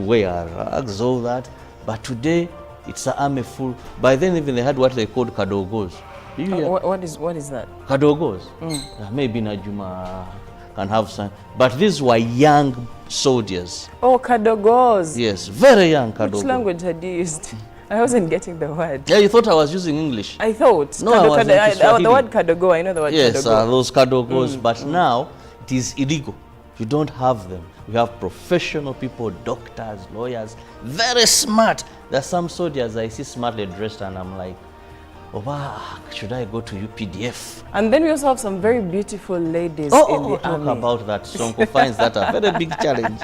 wear rags, all that. But today, it's an army full. By then, even they had what they called kadogos. What is that? Kadogos. Maybe Najuma can have some. But these were young soldiers. Oh, kadogos. Yes, very young kadogos. Which language had you used? I wasn't getting the word. Yeah, you thought I was using English. I thought. No, I wasn't. The word kadogo, I know the word kadogo. Yes, those kadogos. But now, it is illegal. You don't have them. We have professional people, doctors, lawyers, very smart. There are some soldiers I see smartly dressed and I'm like, oh, wow, should I go to UPDF? And then we also have some very beautiful ladies in the army. Talk about that. Sonko finds that a very big challenge.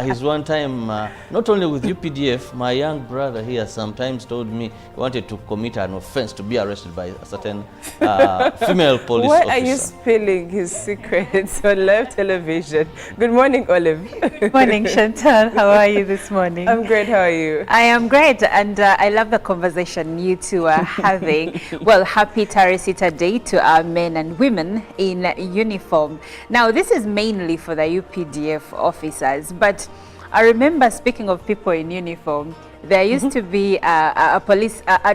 His one time, not only with UPDF, my young brother here sometimes told me he wanted to commit an offense to be arrested by a certain female police Why officer. Why are you spilling his secrets on live television? Good morning, Olive. Good morning, Chantal. How are you this morning? I'm great. How are you? I am great, and I love the conversation you two are having. Well, happy Tarisita Day to our men and women in uniform. Now, this is mainly for the UPDF officers, but I remember, speaking of people in uniform, there used to be a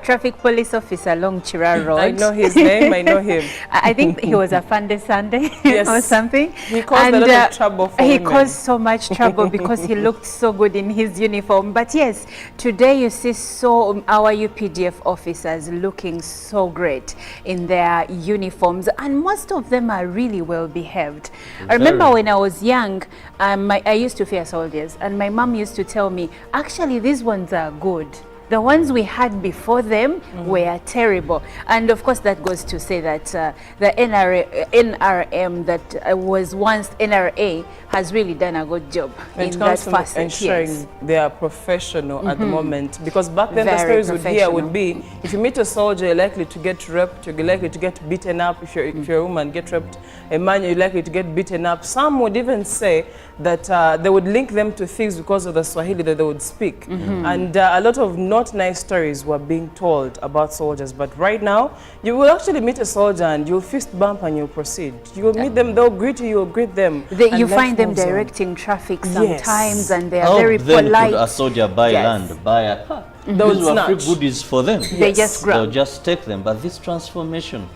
traffic police officer along Chira Road. I know his name. I know him. I think he was a Fande Sunday or something. He caused a lot of trouble for women. He caused so much trouble because he looked so good in his uniform. But yes, today you see our UPDF officers looking so great in their uniforms, and most of them are really well behaved. I remember when I was young, I used to fear soldiers, and my mom used to tell me, actually these ones are good. The ones we had before them were terrible. And of course that goes to say that the NRM that was once NRA has really done a good job in that facet. Ensuring they are professional at the moment. Because back then the stories would hear would be, if you meet a soldier, you're likely to get raped, you're likely to get beaten up. If you're a woman, get raped. A man, you're likely to get beaten up. Some would even say that they would link them to thieves because of the Swahili that they would speak. And a lot of not nice stories were being told about soldiers. But right now, you will actually meet a soldier and you'll fist bump and you'll proceed. You will meet them, they'll greet you, you'll greet them. You find them directing traffic sometimes, and they are very then polite. Could a soldier buy land, buy a car? Those were free goodies for them. They just grab. They'll just take them. But this transformation,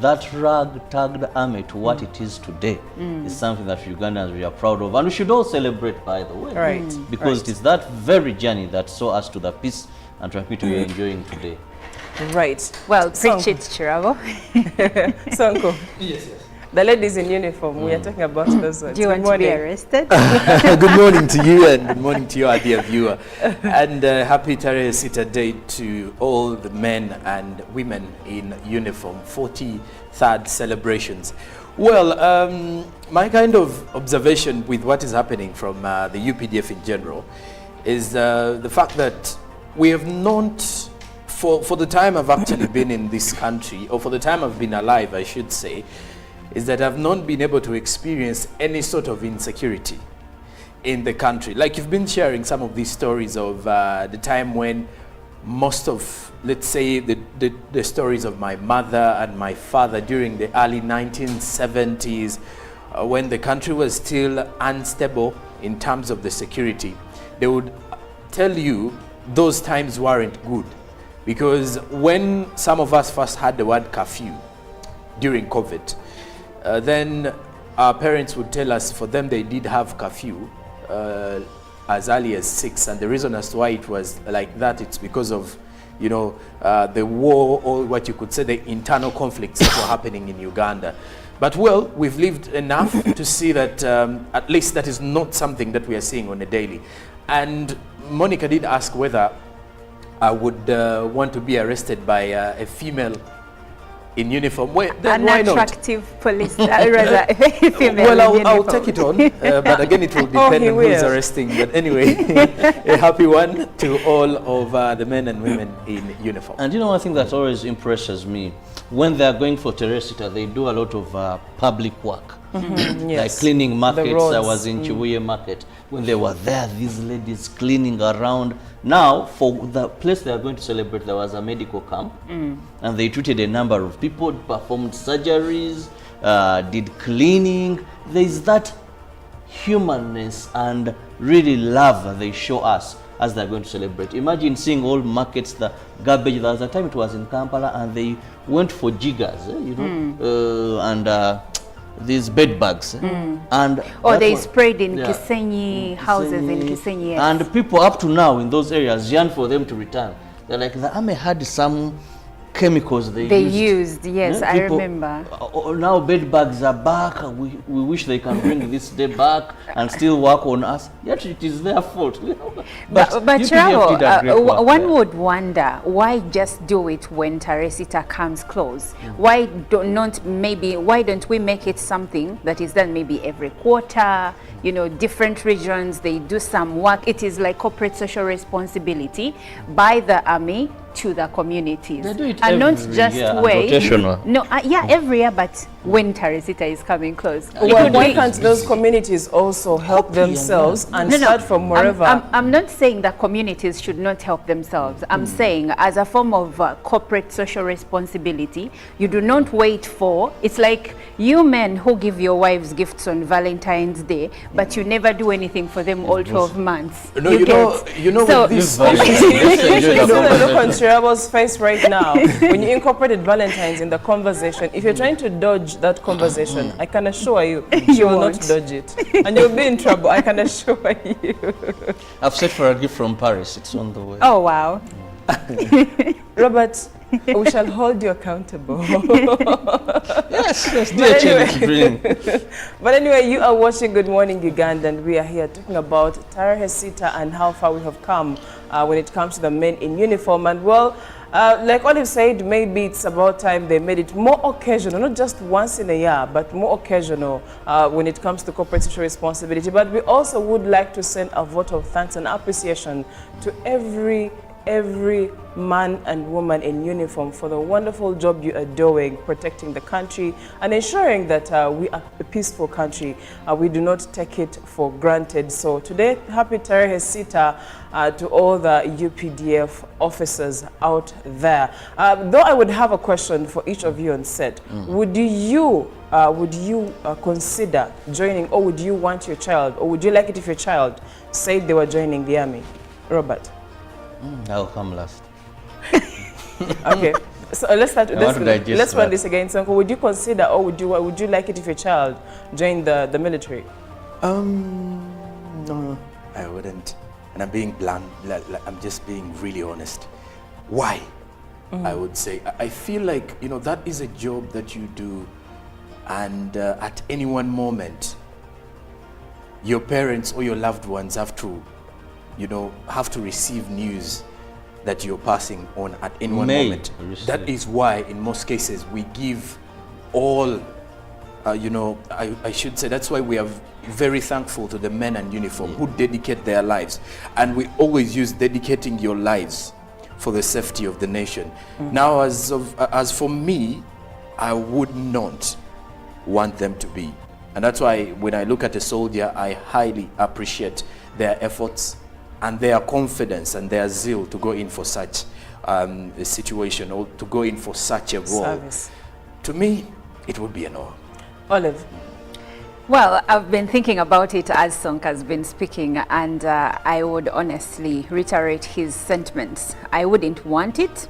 that rag-tagged army to what it is today, is something that Ugandans we are proud of, and we should all celebrate, by the way. Right. Because it is that very journey that saw us to the peace and tranquility we are enjoying today. Right. Well, preach it, Chirabo. Sonko. Yes. The ladies in uniform, we are talking about those ones. Do you want to be arrested? Good morning to you, and good morning to you, our dear viewer. And happy Tarisita Day to all the men and women in uniform, 43rd celebrations. Well, my kind of observation with what is happening from the UPDF in general is the fact that we have not, for the time I've actually been in this country, or for the time I've been alive, I should say, is that I've not been able to experience any sort of insecurity in the country. Like you've been sharing some of these stories of the time when most of, let's say, the stories of my mother and my father during the early 1970s, when the country was still unstable in terms of the security. They would tell you those times weren't good, because when some of us first had the word curfew during COVID, then our parents would tell us for them they did have curfew as early as 6, and the reason as to why it was like that, it's because of, you know, the war, or what you could say the internal conflicts that were happening in Uganda. But well, we've lived enough to see that at least that is not something that we are seeing on a daily. And Monica did ask whether I would want to be arrested by a female in uniform. Well, then why not? Unattractive police, rather female. Well, I'll take it on, but again, it will depend on who is arresting. But anyway, a happy one to all of the men and women in uniform. And you know, one thing that always impresses me, when they are going for Teresita, they do a lot of public work. Like cleaning markets. I was in Chibuye market. When they were there, these ladies cleaning around. Now, for the place they are going to celebrate, there was a medical camp, and they treated a number of people, performed surgeries, did cleaning. There is that humanness and really love that they show us as they're going to celebrate. Imagine seeing all markets, the garbage. There was a time it was in Kampala and they went for jiggers, you know, and these bed bugs. And they sprayed in Kisenyi houses in Kisenyi. Yes. And people up to now in those areas yearn for them to return. They're like, the army had some chemicals they used. Yes, I remember. Now bed bugs are back. We wish they can bring this day back and still work on us. Yet it is their fault. But Chirabo, one would wonder, why just do it when Taresita comes close? Why don't we make it something that is done maybe every quarter? You know, different regions, they do some work. It is like corporate social responsibility by the army to the communities. They do it and every not just year, wait. rotational. No, every year, but when Taresita is coming close. Well, why can't those communities also help themselves and start from wherever? I'm not saying that communities should not help themselves. I'm saying as a form of corporate social responsibility, you do not wait for, it's like you men who give your wives gifts on Valentine's Day, but you never do anything for them all 12 months. No, you know so, with this Look on Chirabo's face right now. When you incorporated Valentine's in the conversation, if you're trying to dodge that conversation, I can assure you, you will not dodge it. And you'll be in trouble, I can assure you. I've set for a gift from Paris. It's on the way. Oh, wow. Robert, we shall hold you accountable. Yes, But anyway, you are watching Good Morning Uganda, and we are here talking about Tarehe and how far we have come when it comes to the men in uniform. And well, like Olive said, maybe it's about time they made it more occasional, not just once in a year, but more occasional when it comes to corporate social responsibility. But we also would like to send a vote of thanks and appreciation to every man and woman in uniform for the wonderful job you are doing, protecting the country and ensuring that we are a peaceful country. We do not take it for granted. So today, happy Tarehe Sita to all the UPDF officers out there. Though I would have a question for each of you on set. Would you consider joining, or would you want your child, or would you like it if your child said they were joining the army? Robert? I'll come last. Okay, so let's start. Let's run this again. So, would you consider, or would you like it if your child joined the military? No, I wouldn't. And I'm being blunt. I'm just being really honest. Why? I would say I feel like, you know, that is a job that you do, and at any one moment, your parents or your loved ones have to, you know, have to receive news that you're passing on at any one moment. That is why, in most cases, we give all, you know, I should say, that's why we are very thankful to the men in uniform who dedicate their lives. And we always use dedicating your lives for the safety of the nation. Now, as for me, I would not want them to be. And that's why when I look at a soldier, I highly appreciate their efforts and their confidence and their zeal to go in for such a situation, or to go in for such a role. Service. To me, it would be a no. Olive? Well, I've been thinking about it as Sonk has been speaking, and I would honestly reiterate his sentiments. I wouldn't want it,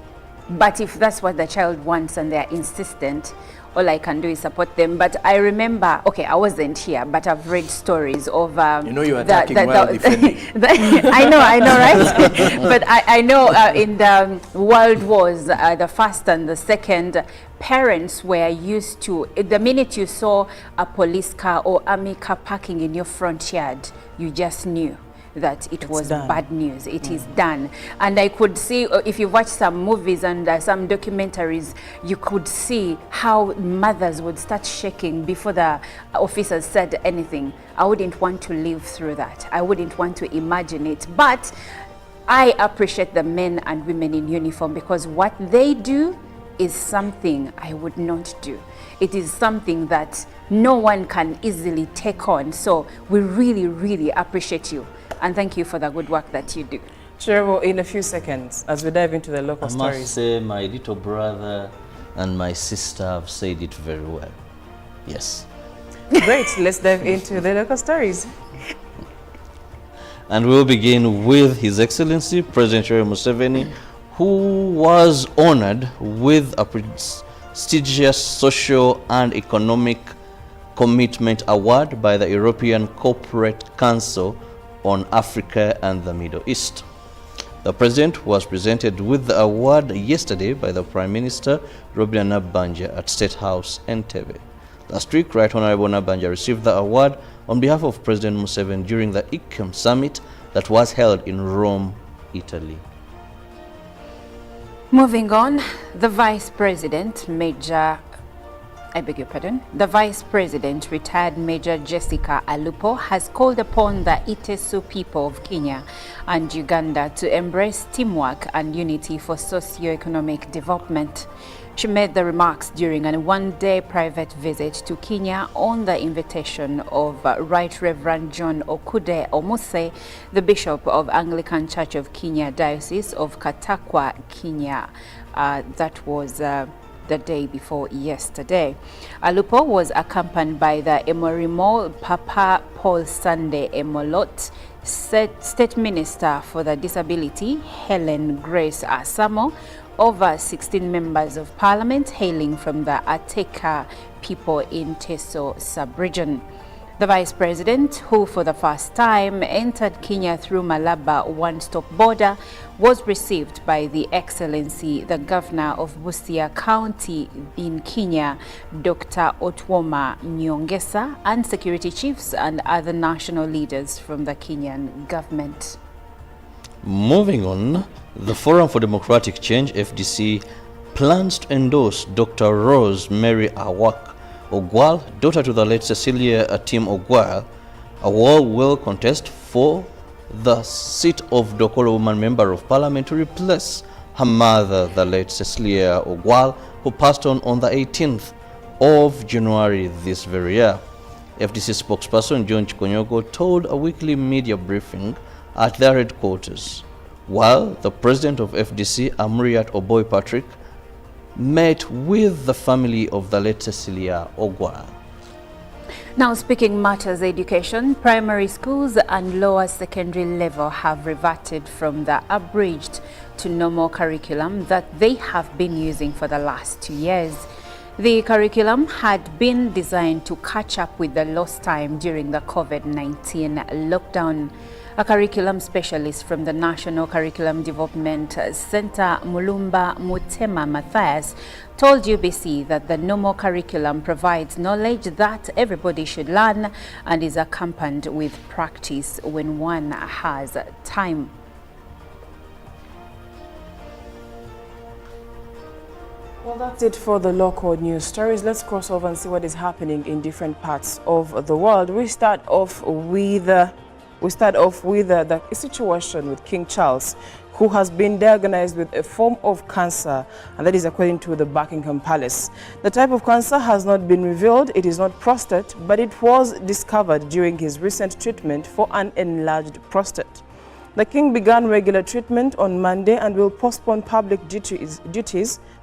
but if that's what the child wants and they're insistent, all I can do is support them. But I remember, okay, I wasn't here, but I've read stories of... you know you're attacking defending. I know, right? But I know in the world wars, the first and the second, parents were used to, the minute you saw a police car or army car parking in your front yard, you just knew that it was bad news. It is done. And I could see, if you watch some movies and some documentaries, you could see how mothers would start shaking before the officers said anything. I wouldn't want to live through that. I wouldn't want to imagine it. But I appreciate the men and women in uniform, because what they do is something I would not do. It is something that no one can easily take on. So we really, really appreciate you. And thank you for the good work that you do. Chirabo, in a few seconds, as we dive into the local stories. I must say, my little brother and my sister have said it very well. Yes. Great, let's dive into the local stories. And we'll begin with His Excellency President Yoweri Museveni, who was honored with a prestigious social and economic commitment award by the European Corporate Council on Africa and the Middle East. The President was presented with the award yesterday by the Prime Minister, Robert Nabanja, at State House, Entebbe. Last week, Right Honorable Nabanja received the award on behalf of President Museveni during the ICAM summit that was held in Rome, Italy. Moving on, the Vice President, the Vice President, retired Major Jessica Alupo, has called upon the Iteso people of Kenya and Uganda to embrace teamwork and unity for socio-economic development. She made the remarks during a one-day private visit to Kenya on the invitation of Right Reverend John Okude Omuse, the Bishop of Anglican Church of Kenya, Diocese of Katakwa, Kenya. That was the day before yesterday. Alupo was accompanied by the Emorimo Papa Paul Sunday Emolot, State Minister for the Disability Helen Grace Asamo, over 16 members of parliament hailing from the Ateka people in Teso sub-region. The Vice President, who for the first time entered Kenya through Malaba one-stop border, was received by the Excellency, the Governor of Busia County in Kenya, Dr. Otwoma Nyongesa, and security chiefs and other national leaders from the Kenyan government. Moving on, the Forum for Democratic Change, FDC, plans to endorse Dr. Rose Mary Awak Ogwal, daughter to the late Cecilia Atim Ogwal. Awal will contest for the seat of Dokoro Woman Member of Parliament to replace her mother, the late Cecilia Ogwal, who passed on the 18th of January this very year. FDC spokesperson John Chikonyogo told a weekly media briefing at their headquarters, while the president of FDC, Amuriat Oboy Patrick, met with the family of the late Cecilia Ogwal. Now, speaking matters education, primary schools and lower secondary level have reverted from the abridged to normal curriculum that they have been using for the last 2 years. The curriculum had been designed to catch up with the lost time during the COVID-19 lockdown. A curriculum specialist from the National Curriculum Development Center, Mulumba Mutema Matthias, told UBC that the normal curriculum provides knowledge that everybody should learn and is accompanied with practice when one has time. Well, that's it for the local news stories. Let's cross over and see what is happening in different parts of the world. We start off with the situation with King Charles, who has been diagnosed with a form of cancer, and that is according to the Buckingham Palace. The type of cancer has not been revealed. It is not prostate, but it was discovered during his recent treatment for an enlarged prostate. The king began regular treatment on Monday and will postpone public duties,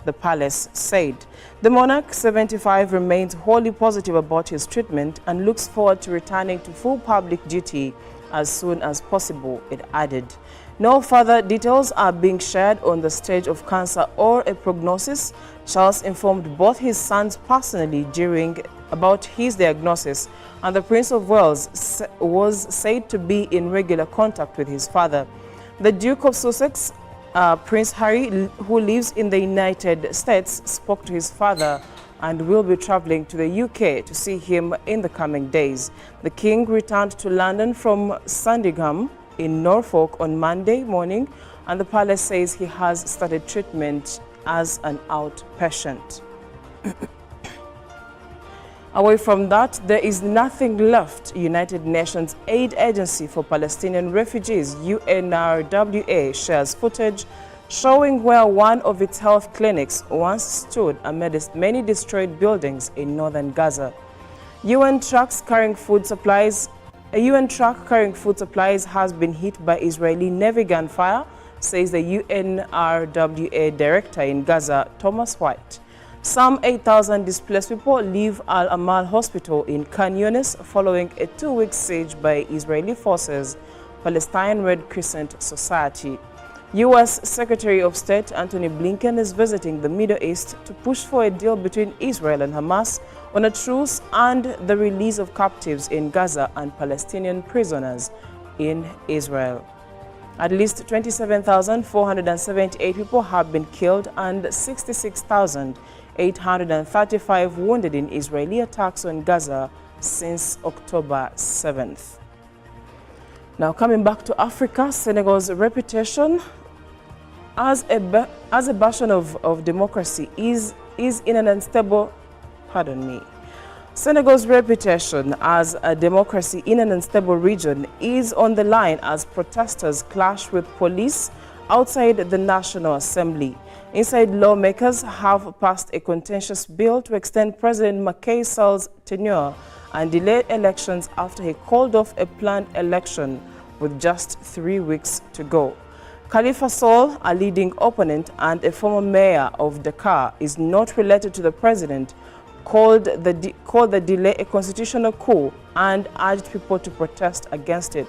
the palace said. The monarch, 75, remains wholly positive about his treatment and looks forward to returning to full public duty as soon as possible, it added. No further details are being shared on the stage of cancer or a prognosis. Charles informed both his sons personally about his diagnosis, and the Prince of Wales was said to be in regular contact with his father. The Duke of Sussex, Prince Harry, who lives in the United States, spoke to his father and will be traveling to the UK to see him in the coming days. The king returned to London from Sandringham in Norfolk on Monday morning, and the palace says he has started treatment as an outpatient. Away from that, there is nothing left. United Nations Aid Agency for Palestinian Refugees, UNRWA, shares footage showing where one of its health clinics once stood amidst many destroyed buildings in northern Gaza. A UN truck carrying food supplies has been hit by Israeli Navy gunfire, says the UNRWA director in Gaza, Thomas White. Some 8,000 displaced people leave Al-Amal hospital in Khan Yunis following a 2-week siege by Israeli forces Palestine Red Crescent Society. U.S. Secretary of State Antony Blinken is visiting the Middle East to push for a deal between Israel and Hamas on a truce and the release of captives in Gaza and Palestinian prisoners in Israel. At least 27,478 people have been killed and 66,835 wounded in Israeli attacks on Gaza since October 7th. Now, coming back to Africa, Senegal's reputation as a bastion of democracy is in an unstable, Senegal's reputation as a democracy in an unstable region is on the line as protesters clash with police outside the National Assembly. Inside, lawmakers have passed a contentious bill to extend President Macky Sall's tenure and delay elections after he called off a planned election with just 3 weeks to go. Khalifa Sall, a leading opponent and a former mayor of Dakar, is not related to the president, called the delay a constitutional coup and urged people to protest against it.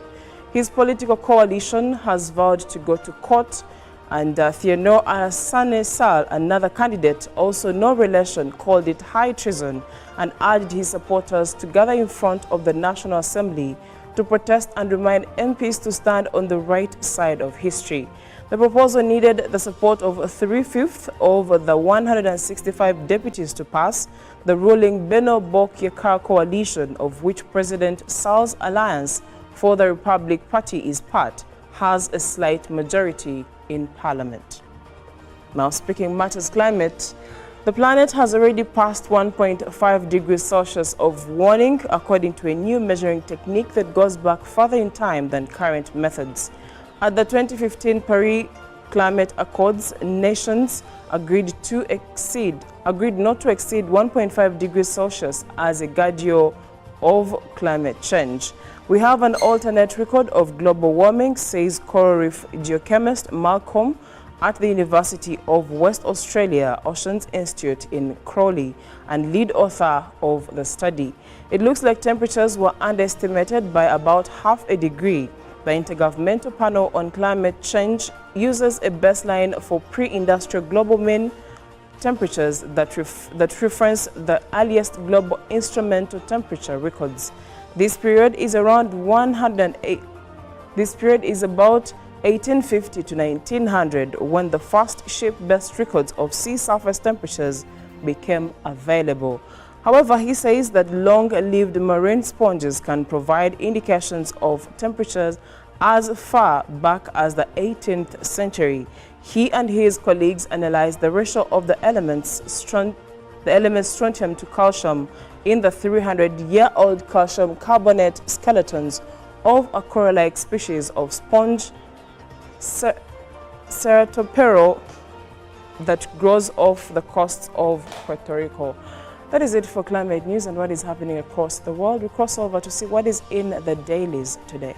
His political coalition has vowed to go to court, and Thierno Alassane Sall, another candidate, also no relation, called it high treason and urged his supporters to gather in front of the National Assembly to protest and remind MPs to stand on the right side of history. The proposal needed the support of 3/5 of the 165 deputies to pass. The ruling Benno Bokk Yakaar coalition, of which President Sall's Alliance for the Republic Party is part, has a slight majority in parliament. Now, speaking matters climate, the planet has already passed 1.5 degrees Celsius of warning, according to a new measuring technique that goes back further in time than current methods. At the 2015 Paris Climate Accords, nations agreed not to exceed 1.5 degrees Celsius as a guardian of climate change. We have an alternate record of global warming, says coral reef geochemist Malcolm at the University of West Australia Oceans Institute in Crawley and lead author of the study. It looks like temperatures were underestimated by about half a degree. The Intergovernmental Panel on Climate Change uses a baseline for pre-industrial global mean temperatures that reference the earliest global instrumental temperature records. This period is around 108. This period is about 1850 to 1900, when the first ship-based records of sea surface temperatures became available. However, he says that long-lived marine sponges can provide indications of temperatures as far back as the 18th century. He and his colleagues analyzed the ratio of the elements strontium to calcium in the 300-year-old calcium carbonate skeletons of a coral-like species of sponge, Ceratopero, that grows off the coasts of Puerto Rico. That is it for climate news and what is happening across the world. We cross over to see what is in the dailies today.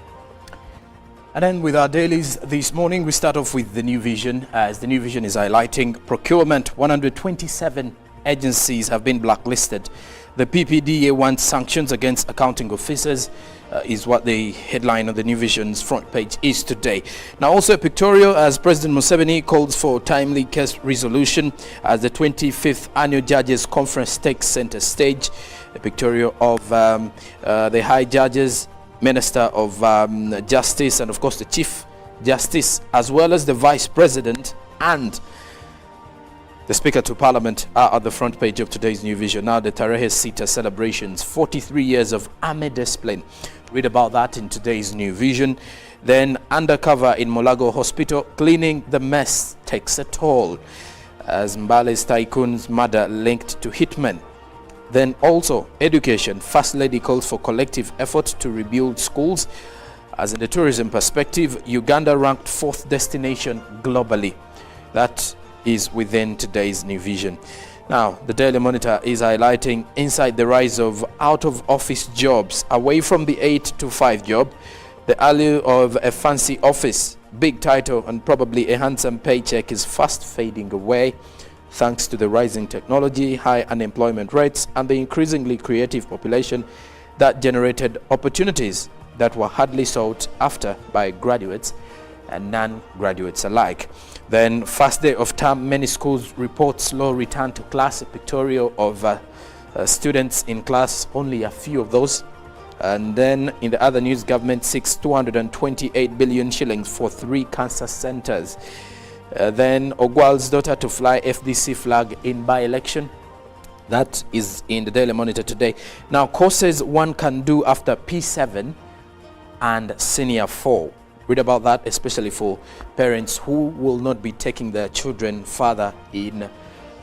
And then with our dailies this morning, we start off with the New Vision, as the New Vision is highlighting procurement. 127 agencies have been blacklisted. The PPDA wants sanctions against accounting officers, is what the headline on the New Vision's front page is today. Now, also pictorial, as President Museveni calls for timely case resolution as the 25th Annual Judges Conference takes center stage. A pictorial of the High Judges, Minister of Justice, and of course the Chief Justice, as well as the Vice President and the Speaker to Parliament are at the front page of today's New Vision. Now, the Tarehe Sita celebrations, 43 years of army discipline. Read about that in today's New Vision. Then, undercover in Molago Hospital, cleaning the mess takes a toll, as Mbale's tycoon's murder linked to hitmen. Then also, education. First Lady calls for collective effort to rebuild schools. As in the tourism perspective, Uganda ranked 4th destination globally. That is within today's New Vision. Now, the Daily Monitor is highlighting inside the rise of out-of-office jobs, away from the 8 to 5 job, the allure of a fancy office, big title, and probably a handsome paycheck is fast fading away, thanks to the rising technology, high unemployment rates, and the increasingly creative population that generated opportunities that were hardly sought after by graduates and non-graduates alike. Then, first day of term, many schools report slow return to class, a pictorial of students in class, only a few of those. And then in the other news, government seeks 228 billion shillings for 3 cancer centers. Then Ogwal's daughter to fly FDC flag in by-election. That is in the Daily Monitor today. Now, courses one can do after P7 and Senior 4. Read about that, especially for parents who will not be taking their children further in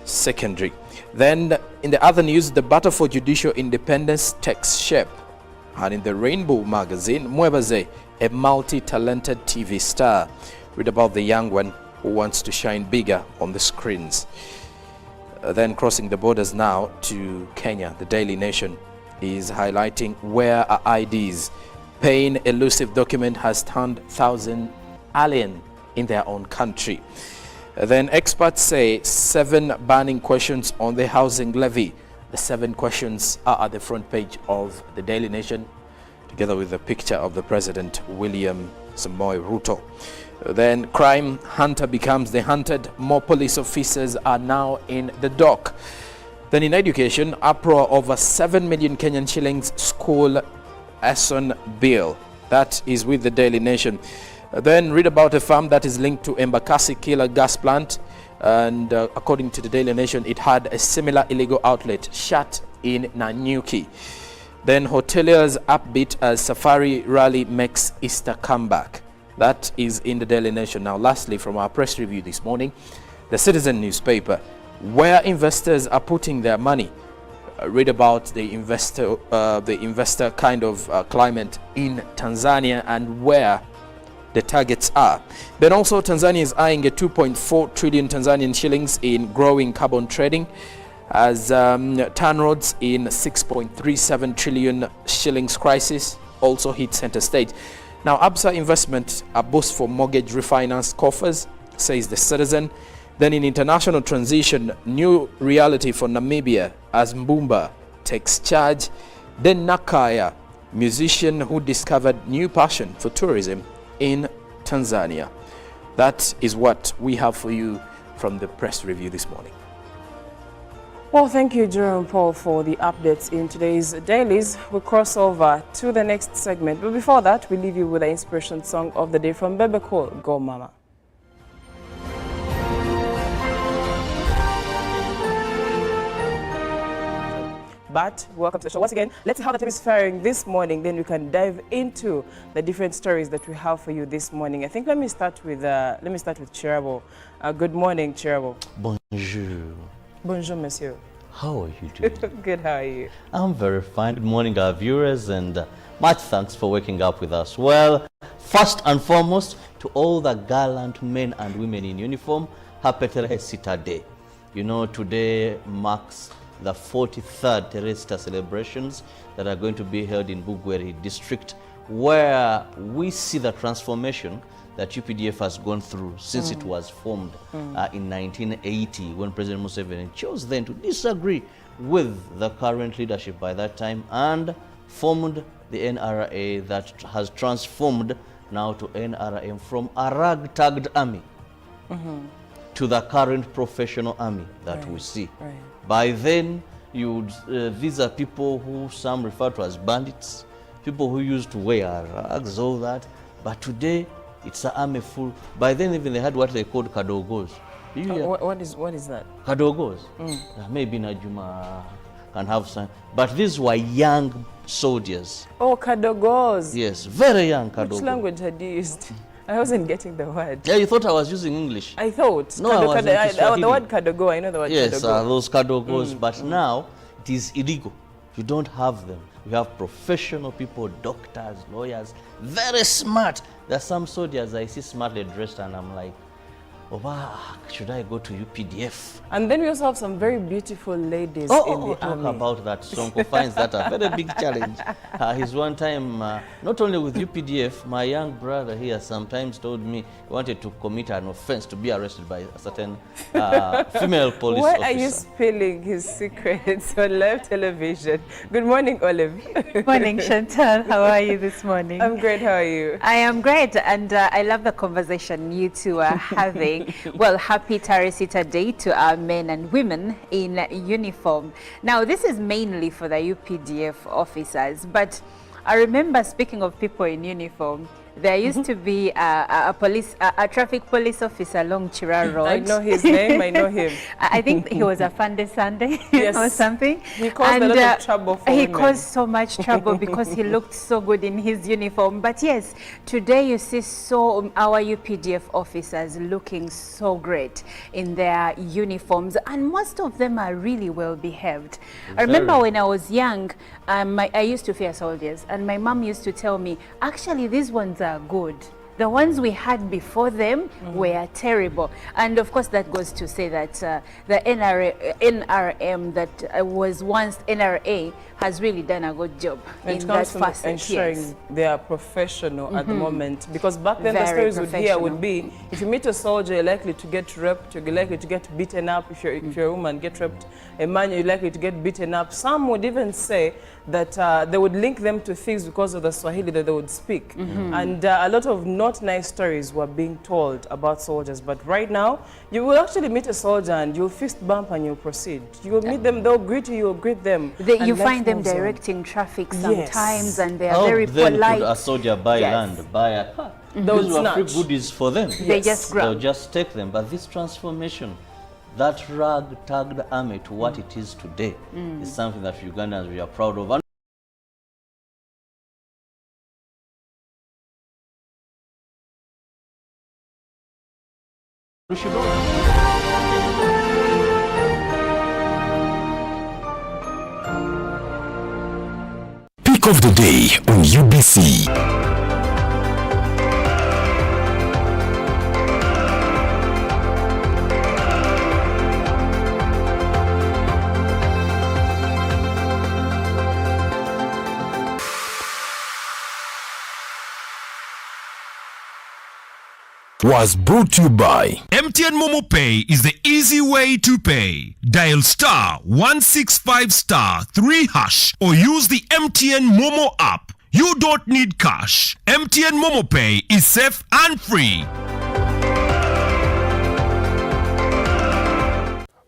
secondary. Then in the other news, the battle for judicial independence takes shape. And in the Rainbow magazine, Mwebaze, a multi-talented TV star. Read about the young one who wants to shine bigger on the screens. Then crossing the borders now to Kenya, the Daily Nation is highlighting where are IDs. Paying elusive document has turned 1,000 alien in their own country. Then experts say 7 burning questions on the housing levy. The 7 questions are at the front page of the Daily Nation, together with a picture of the President William Samoei Ruto. Then crime hunter becomes the hunted. More police officers are now in the dock. Then in education, uproar over 7 million Kenyan shillings school Eson bill. That is with the Daily Nation. Then read about a farm that is linked to Embakasi Killer gas plant. And according to the Daily Nation, it had a similar illegal outlet shut in Nanyuki. Then hoteliers upbeat as Safari Rally makes Easter comeback. That is in the Daily Nation. Now, lastly, from our press review this morning, the Citizen newspaper, where investors are putting their money. Read about the investor kind of climate in Tanzania and where the targets are. Then also Tanzania is eyeing a 2.4 trillion Tanzanian shillings in growing carbon trading, as TANROADS in 6.37 trillion shillings crisis also hit center stage. Now, Absa investment a boost for mortgage refinance coffers, says the Citizen. Then in international transition, new reality for Namibia as Mbumba takes charge. Then Nakaya, musician who discovered new passion for tourism in Tanzania. That is what we have for you from the press review this morning. Well, thank you, Jerome Paul, for the updates in today's dailies. We'll cross over to the next segment. But before that, we leave you with the inspiration song of the day from Bebe Cool, Go Mama. But welcome to the show once again. Let's see how the team is faring this morning. Then we can dive into the different stories that we have for you this morning. I think let me start with Chirabo. Good morning, Chirabo. Bonjour. Bonjour, monsieur. How are you doing? Good. How are you? I'm very fine. Good morning, our viewers, and much thanks for waking up with us. Well, first and foremost, to all the gallant men and women in uniform, happy Teresita Day. You know, today marks the 43rd Teresita celebrations that are going to be held in Bugweri district, where we see the transformation that UPDF has gone through since it was formed in 1980, when President Museveni chose then to disagree with the current leadership by that time and formed the NRA that has transformed now to NRM, from a ragtagged army to the current professional army that we see. By then, these are people who some refer to as bandits, people who used to wear rags, all that. But today, it's an army full. By then, even they had what they called kadogos. What is that? Kadogos. Maybe Najuma can have some. But these were young soldiers. Oh, kadogos. Yes, very young kadogos. Which language had you used? I wasn't getting the word. Yeah, you thought I was using English. I thought. No, I was the word kadogo, I know the word yes, kadogo. those kadogos, but now it is illegal. You don't have them. We have professional people, doctors, lawyers, very smart. There are some soldiers I see smartly dressed and I'm like, should I go to UPDF? And then we also have some very beautiful ladies in the talk army. about that. Sonko finds that a very big challenge. He's one time, not only with UPDF, my young brother here sometimes told me he wanted to commit an offense to be arrested by a certain female police Why officer. are you spilling his secrets on live television? Good morning, Olive. Good morning, Chantal. How are you this morning? I'm great. How are you? I am great, and I love the conversation you two are having. Well, happy Tarisita Day to our men and women in uniform. Now, this is mainly for the UPDF officers, but I remember, speaking of people in uniform, there used to be a traffic police officer along Chira Road. I know his name. I know him. I think he was a Funday Sunday or something. He caused a lot of trouble for He women. caused so much trouble because he looked so good in his uniform. But yes, today you see our UPDF officers looking so great in their uniforms, and most of them are really well behaved. I remember when I was young, I used to fear soldiers, and my mom used to tell me, actually these ones are good. The ones we had before them were terrible. And of course that goes to say that the NRM that was once NRA has really done a good job in that facet. Ensuring they are professional at the moment. Because back then the stories would hear would be, if you meet a soldier, you're likely to get raped, you're likely to get beaten up. If you're a woman, get raped. A man, you're likely to get beaten up. Some would even say that they would link them to thieves because of the Swahili that they would speak. And a lot of not nice stories were being told about soldiers. But right now, you will actually meet a soldier and you'll fist bump and you'll proceed. You will meet them, they'll greet you, you'll greet them. You find them directing traffic sometimes, and they are very then polite. Could a soldier buy land, buy a car? Those were free goodies for them. They just grab. They'll just take them. But this transformation, that rag-tagged army to what it is today, is something that Ugandans we are proud of. Pick of the day on UBC. Was brought to you by MTN Momo Pay is the easy way to pay. Dial *165*3# or use the MTN Momo app. You don't need cash. MTN Momo Pay is safe and free.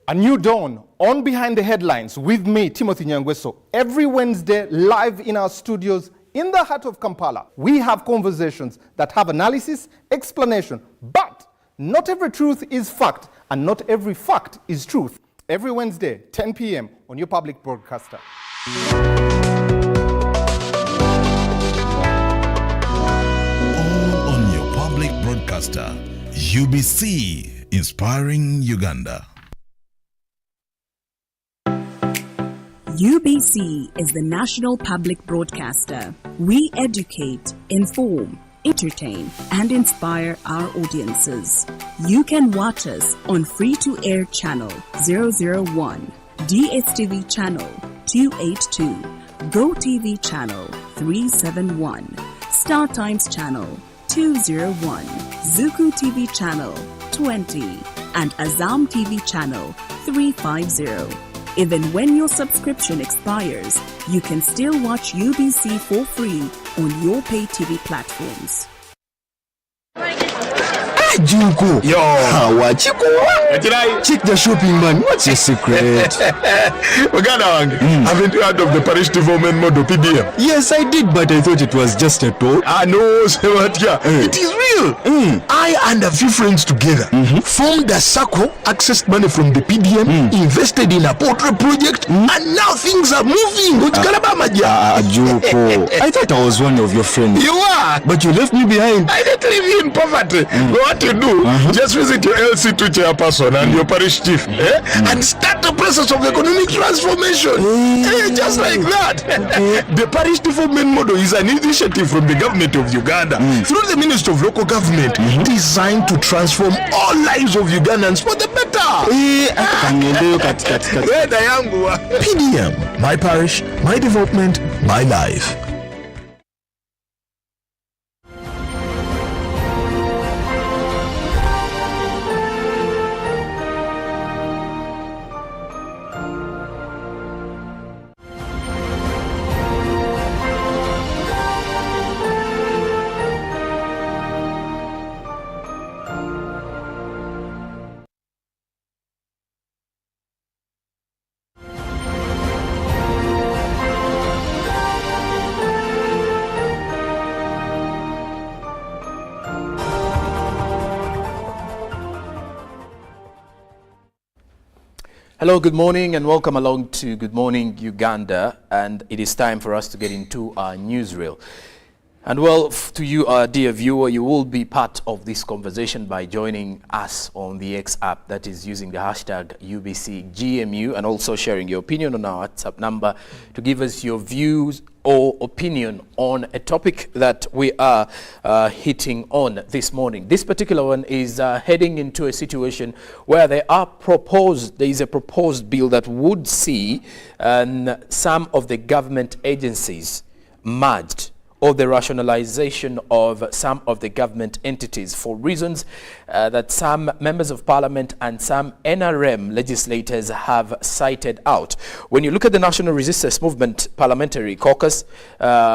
A new dawn on Behind the Headlines with me, Timothy Nyangweso. Every Wednesday, live in our studios in the heart of Kampala, we have conversations that have analysis, explanation, but not every truth is fact, and not every fact is truth. Every Wednesday, 10 p.m. on your public broadcaster. All on your public broadcaster. UBC, inspiring Uganda. UBC is the national public broadcaster. We educate, inform, entertain, and inspire our audiences. You can watch us on free-to-air channel 001, DSTV channel 282, GoTV channel 371, Star Times channel 201, Zuku TV channel 20, and Azam TV channel 350. Even when your subscription expires, you can still watch UBC for free on your pay TV platforms. Junko. Yo. Check the shopping, man. What's your secret? Haven't you heard of the parish development model PDM? Yes, I did, but I thought it was just a talk. No, it is real. I and a few friends together formed a circle, accessed money from the PDM, invested in a poultry project, and now things are moving. Junko, I thought I was one of your friends. You are, but you left me behind. I didn't leave you in poverty. What you do? Just visit your LC2 chairperson and your parish chief, and start the process of economic transformation. Just like that. The parish development model is an initiative from the government of Uganda through the Ministry of Local Government, designed to transform all lives of Ugandans for the better. PDM, my parish, my development, my life. Hello, good morning and welcome along to Good Morning Uganda, and it is time for us to get into our newsreel. And well, to you, our dear viewer, you will be part of this conversation by joining us on the X app, that is using the hashtag UBCGMU, and also sharing your opinion on our WhatsApp number to give us your views or opinion on a topic that we are hitting on this morning. This particular one is heading into a situation where there is a proposed bill that would see some of the government agencies merged, or the rationalization of some of the government entities for reasons that some members of parliament and some NRM legislators have cited out. When you look at the National Resistance Movement Parliamentary Caucus,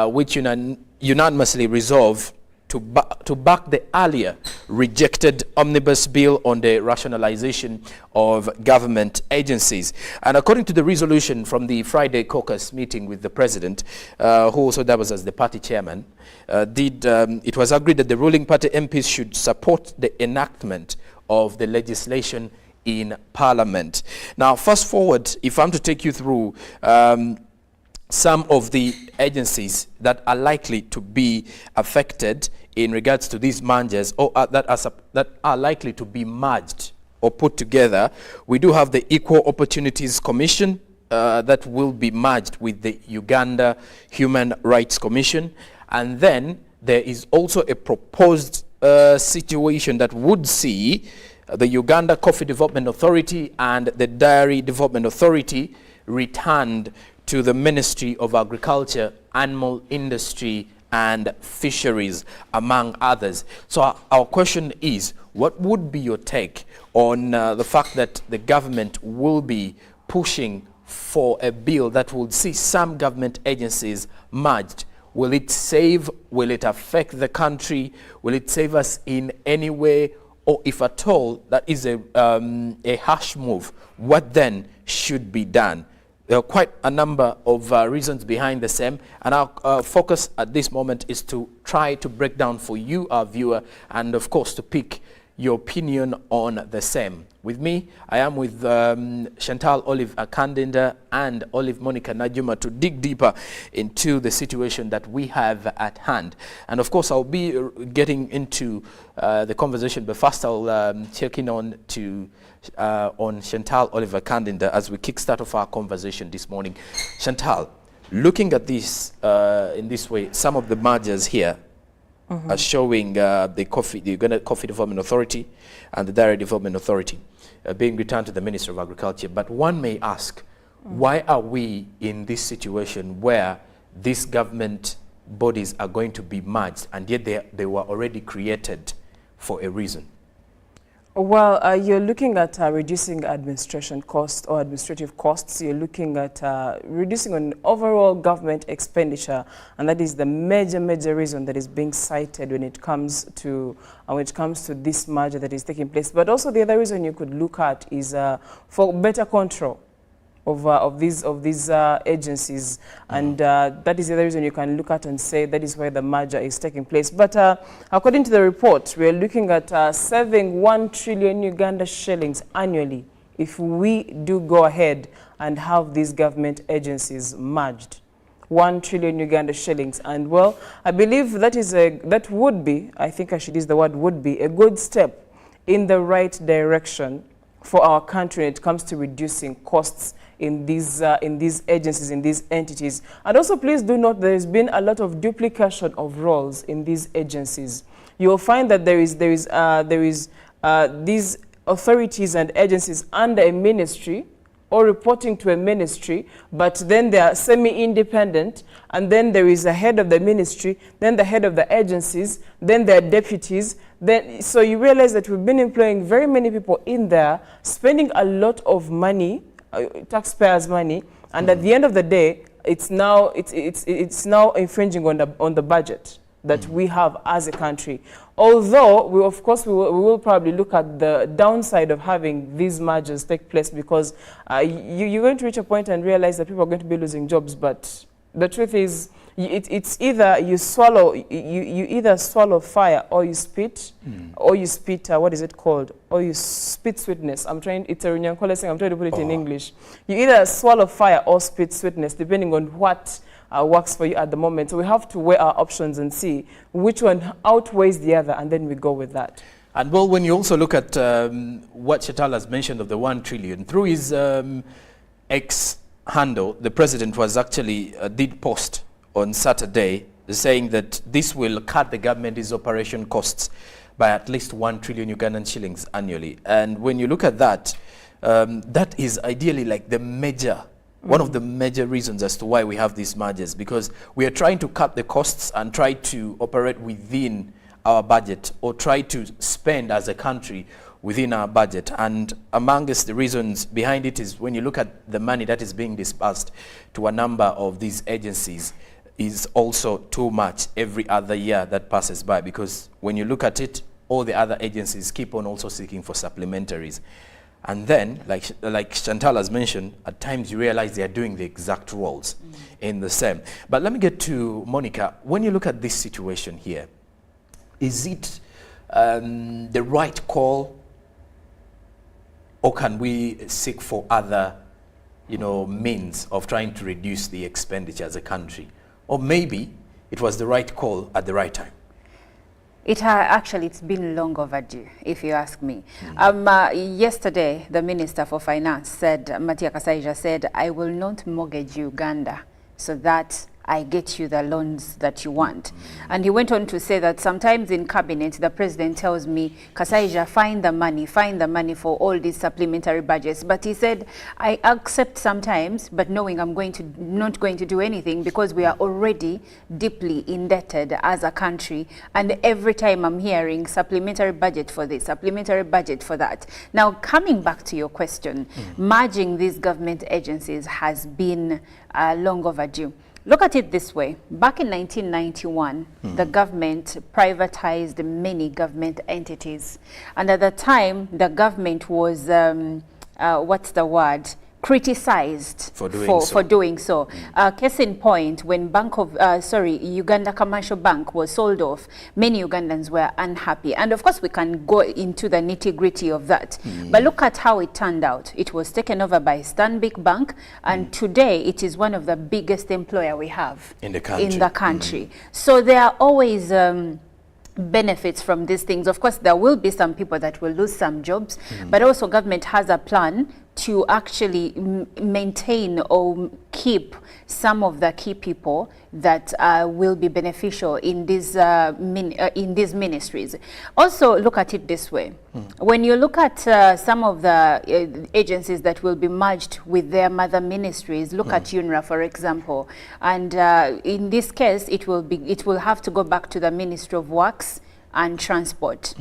which unanimously resolved to back the earlier rejected omnibus bill on the rationalization of government agencies. And according to the resolution from the Friday caucus meeting with the president, who also doubles as the party chairman, it was agreed that the ruling party MPs should support the enactment of the legislation in parliament. Now, fast forward, if I'm to take you through some of the agencies that are likely to be affected in regards to these mergers, or that are likely to be merged or put together. We do have the Equal Opportunities Commission that will be merged with the Uganda Human Rights Commission. And then there is also a proposed situation that would see the Uganda Coffee Development Authority and the Dairy Development Authority returned to the Ministry of Agriculture, Animal Industry and Fisheries, among others. So our question is, what would be your take on the fact that the government will be pushing for a bill that would see some government agencies merged? Will it save, will it affect the country? Will it save us in any way? Or if at all, that is a harsh move, what then should be done? There are quite a number of reasons behind the same, and our focus at this moment is to try to break down for you, our viewer, and of course to pick your opinion on the same. With me, I am with Chantal Olive Akandinda and Olive Monica Najuma to dig deeper into the situation that we have at hand. And of course, I'll be getting into the conversation, but first I'll check in on Chantal Olive Akandinda as we kickstart off our conversation this morning. Chantal, looking at this in this way, some of the mergers here are showing the Uganda Coffee Development Authority and the Dairy Development Authority being returned to the Ministry of Agriculture. But one may ask, why are we in this situation where these government bodies are going to be merged, and yet they were already created for a reason? Well, you're looking at reducing administration costs or administrative costs. You're looking at reducing on overall government expenditure, and that is the major reason that is being cited when it comes to this merger that is taking place. But also the other reason you could look at is for better control of these agencies, and that is the other reason you can look at and say that is why the merger is taking place. But according to the report, we are looking at saving 1 trillion Uganda shillings annually if we do go ahead and have these government agencies merged. 1 trillion Uganda shillings, and well, I believe that would be, I think I should use the word would be, a good step in the right direction for our country when it comes to reducing costs in these agencies, in these entities. And also, please do note there's been a lot of duplication of roles in these agencies. You will find that there is these authorities and agencies under a ministry or reporting to a ministry, but then they are semi-independent, and then there is a head of the ministry, then the head of the agencies, then there are deputies. So you realize that we've been employing very many people in there, spending a lot of money, taxpayers' money, and at the end of the day, it's now infringing on the budget that we have as a country. Although, we will probably look at the downside of having these mergers take place, because you're going to reach a point and realize that people are going to be losing jobs. But the truth is, it's either you either swallow fire or you spit, or you spit, what is it called? Or you spit sweetness. It's a Runyankole saying, I'm trying to put it in English. You either swallow fire or spit sweetness, depending on what works for you at the moment. So we have to weigh our options and see which one outweighs the other, and then we go with that. And well, when you also look at what Chantal has mentioned of the 1 trillion, through his X handle, the president was actually did post on Saturday saying that this will cut the government's operation costs by at least 1 trillion Ugandan shillings annually. And when you look at that, that is ideally like the major one of the major reasons as to why we have these mergers, because we are trying to cut the costs and try to operate within our budget, or try to spend as a country within our budget. And amongst the reasons behind it is when you look at the money that is being disbursed to a number of these agencies is also too much every other year that passes by, because when you look at it, all the other agencies keep on also seeking for supplementaries. And then, like Chantal has mentioned, at times you realize they are doing the exact roles in the same. But let me get to Monica. When you look at this situation here, is it the right call, or can we seek for other, means of trying to reduce the expenditure as a country? Or maybe it was the right call at the right time? It's been long overdue, if you ask me. Yesterday, the Minister for Finance said, Matia Kasaija said, I will not mortgage Uganda so that I get you the loans that you want. And he went on to say that sometimes in cabinet, the president tells me, Kasaija, find the money for all these supplementary budgets. But he said, I accept sometimes, but knowing I'm not going to do anything, because we are already deeply indebted as a country. And every time I'm hearing supplementary budget for this, supplementary budget for that. Now, coming back to your question, merging these government agencies has been long overdue. Look at it this way. Back in 1991, the government privatized many government entities. And at the time, the government was, criticized for doing so. Case in point, when Uganda Commercial Bank was sold off, many Ugandans were unhappy. And of course, we can go into the nitty-gritty of that. But look at how it turned out. It was taken over by Stanbic Bank, and today it is one of the biggest employer we have in the country. So there are always benefits from these things. Of course, there will be some people that will lose some jobs, but also government has a plan to actually maintain or keep some of the key people that will be beneficial in these ministries. Also, look at it this way. When you look at some of the agencies that will be merged with their mother ministries, look at UNRA, for example. And in this case, it will have to go back to the Ministry of Works and Transport.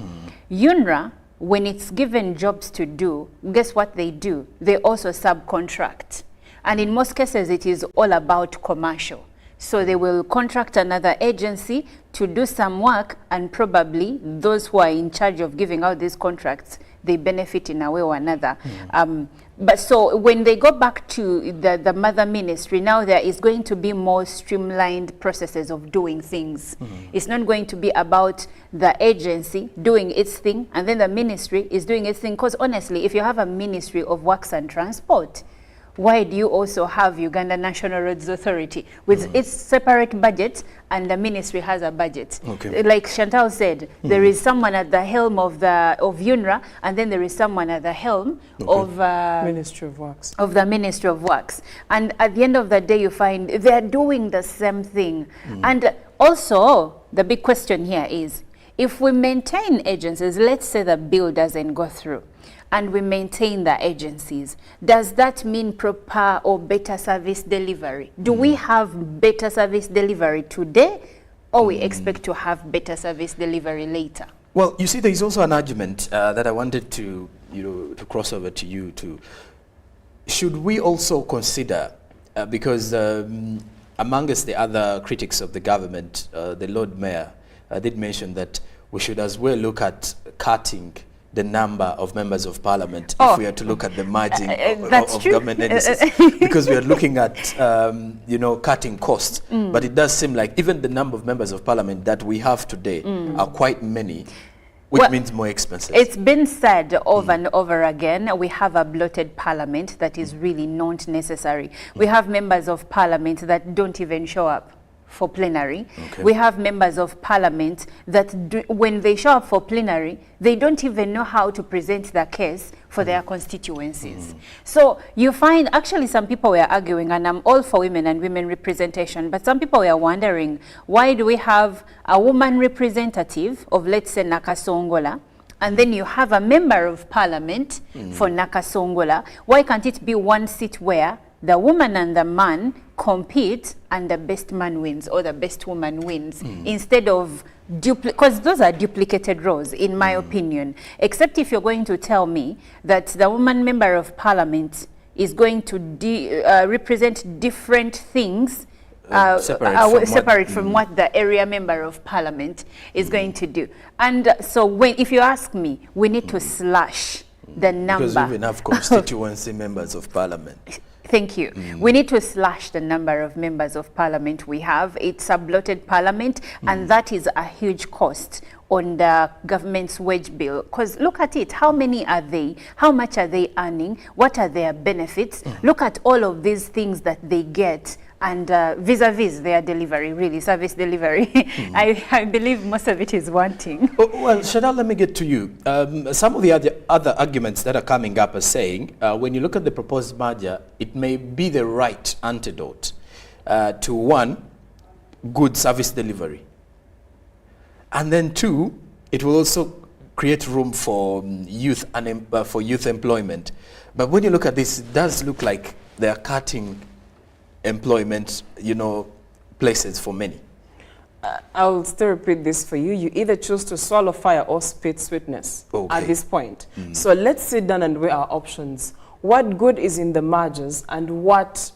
UNRA, when it's given jobs to do, guess what they do? They also subcontract. And in most cases, it is all about commercial. So they will contract another agency to do some work, and probably those who are in charge of giving out these contracts, they benefit in a way or another. But so when they go back to the mother ministry, now there is going to be more streamlined processes of doing things. It's not going to be about the agency doing its thing and then the ministry is doing its thing. Because honestly, if you have a Ministry of Works and Transport, why do you also have Uganda National Roads Authority with its separate budget, and the ministry has a budget? Okay. Like Chantal said, there is someone at the helm of UNRA, and then there is someone at the helm of Ministry of Works. Of the Ministry of Works. And at the end of the day, you find they're doing the same thing. And also, the big question here is, if we maintain agencies, let's say the bill doesn't go through, and we maintain the agencies, does that mean proper or better service delivery? Do we have better service delivery today, or we expect to have better service delivery later? Well, you see, there is also an argument that I wanted to, to cross over to you to. Should we also consider, because amongst the other critics of the government, the Lord Mayor did mention that we should as well look at cutting the number of members of parliament if we are to look at the margin of government agencies, because we are looking at cutting costs. But it does seem like even the number of members of parliament that we have today are quite many, which means more expenses. It's been said over and over again, we have a bloated parliament that is really not necessary. We have members of parliament that don't even show up for plenary. We have members of parliament that when they show up for plenary, they don't even know how to present their case for their constituencies. So you find, actually some people were arguing, and I'm all for women and women representation, but some people were wondering, why do we have a woman representative of, let's say, Nakasongola, and then you have a member of parliament for Nakasongola? Why can't it be one seat where the woman and the man compete and the best man wins or the best woman wins, instead of because those are duplicated roles, in my opinion, except if you're going to tell me that the woman member of parliament is going to represent different things separate from what the area member of parliament is going to do. And so if you ask me, we need to slash the number. Because we even have constituency members of parliament. Thank you. We need to slash the number of members of parliament we have. It's a bloated parliament, and that is a huge cost on the government's wage bill. Because look at it, how many are they? How much are they earning? What are their benefits? Look at all of these things that they get, and vis-a-vis their delivery, really, service delivery. I believe most of it is wanting. Well, Chantal, let me get to you. Some of the other arguments that are coming up are saying, when you look at the proposed merger, it may be the right antidote to, one, good service delivery. And then two, it will also create room for youth employment. But when you look at this, it does look like they are cutting employment, places for many. I'll still repeat this for you. You either choose to swallow fire or spit sweetness at this point. So let's sit down and weigh our options. What good is in the mergers and what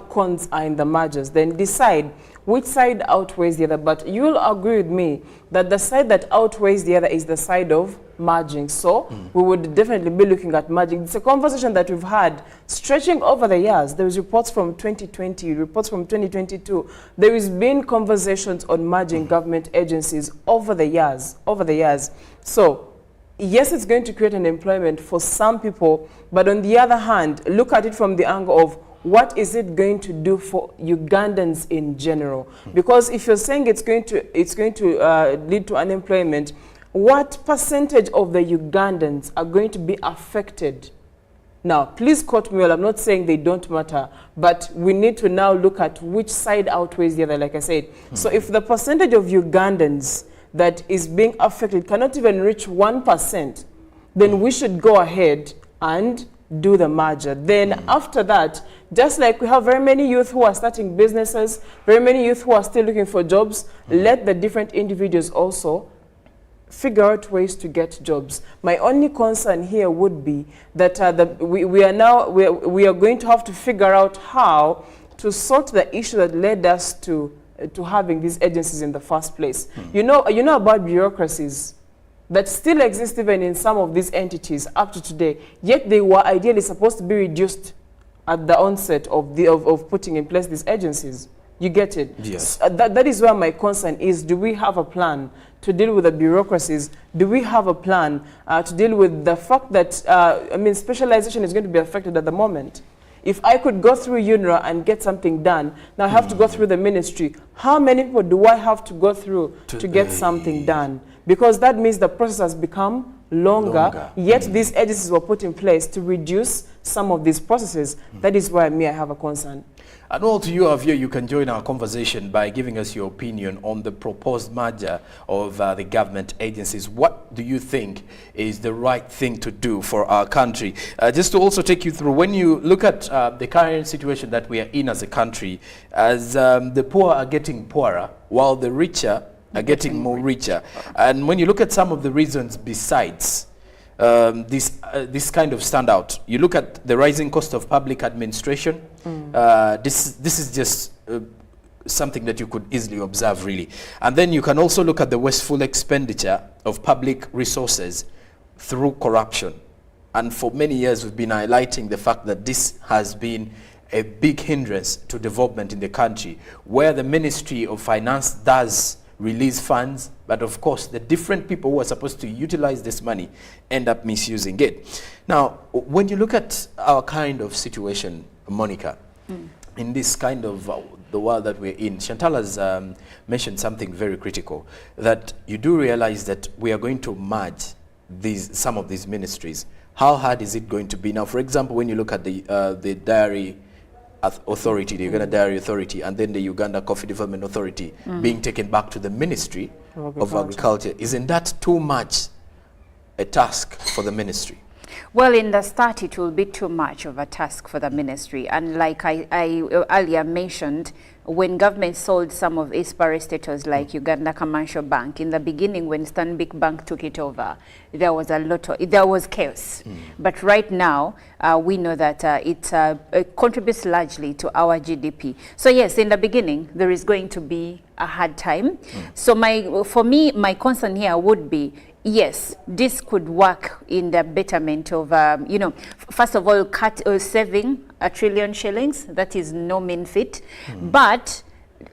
cons are in the mergers? Then decide which side outweighs the other. But you'll agree with me that the side that outweighs the other is the side of merging. So we would definitely be looking at merging. It's a conversation that we've had stretching over the years. There was reports from 2020, reports from 2022. There has been conversations on merging government agencies over the years. So yes, it's going to create an employment for some people, but on the other hand, look at it from the angle of what is it going to do for Ugandans in general? Because if you're saying it's going to lead to unemployment, what percentage of the Ugandans are going to be affected? Now, please quote me well, I'm not saying they don't matter, but we need to now look at which side outweighs the other, like I said. So if the percentage of Ugandans that is being affected cannot even reach 1%, then we should go ahead and do the merger. Then after that, just like we have very many youth who are starting businesses, very many youth who are still looking for jobs, let the different individuals also figure out ways to get jobs. My only concern here would be that we are going to have to figure out how to sort the issue that led us to having these agencies in the first place. You know about bureaucracies that still exist even in some of these entities up to today, yet they were ideally supposed to be reduced at the onset of putting in place these agencies. You get it? Yes. That is where my concern is. Do we have a plan to deal with the bureaucracies? Do we have a plan to deal with the fact that, specialization is going to be affected at the moment? If I could go through UNRWA and get something done, now I have to go through the ministry. How many people do I have to go through to get something done? Because that means the process has become longer. Yet these agencies were put in place to reduce some of these processes. That is why I have a concern. And all to you of you can join our conversation by giving us your opinion on the proposed merger of the government agencies. What do you think is the right thing to do for our country? Just to also take you through, when you look at the current situation that we are in as a country, as the poor are getting poorer, while the richer are getting more richer. And when you look at some of the reasons besides this kind of standout, you look at the rising cost of public administration. This is just something that you could easily observe, really. And then you can also look at the wasteful expenditure of public resources through corruption. And for many years we've been highlighting the fact that this has been a big hindrance to development in the country, where the Ministry of Finance does release funds, but of course the different people who are supposed to utilize this money end up misusing it. Now, when you look at our kind of situation, Monica, in this kind of the world that we're in, Chantal has mentioned something very critical, that you do realize that we are going to merge some of these ministries. How hard is it going to be? Now, for example, when you look at the dairy authority, the Uganda Dairy Authority, and then the Uganda Coffee Development Authority being taken back to the Ministry of Agriculture. Isn't that too much a task for the ministry? Well, in the start, it will be too much of a task for the ministry. And like I earlier mentioned, when government sold some of its parastatals like Uganda Commercial Bank, in the beginning when Stanbic Bank took it over, there was there was chaos. But right now, we know that it contributes largely to our GDP. So yes, in the beginning, there is going to be a hard time. So for me, my concern here would be, yes, this could work in the betterment of, first of all, saving $1 trillion shillings. That is no mean feat. But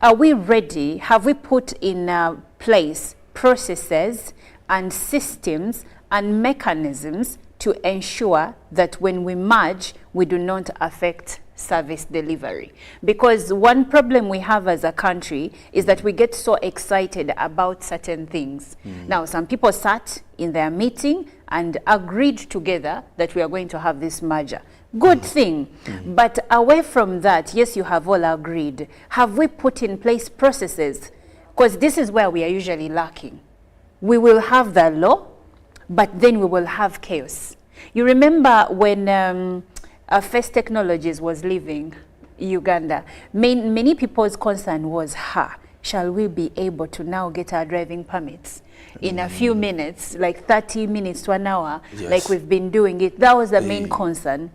are we ready? Have we put in place processes and systems and mechanisms to ensure that when we merge, we do not affect service delivery? Because one problem we have as a country is that we get so excited about certain things. Now, some people sat in their meeting and agreed together that we are going to have this merger. Good thing. But away from that, yes, you have all agreed. Have we put in place processes? Because this is where we are usually lacking. We will have the law, but then we will have chaos. You remember when First Technologies was leaving Uganda, many people's concern was, shall we be able to now get our driving permits in a few minutes, like 30 minutes to an hour, like we've been doing it? That was the main concern.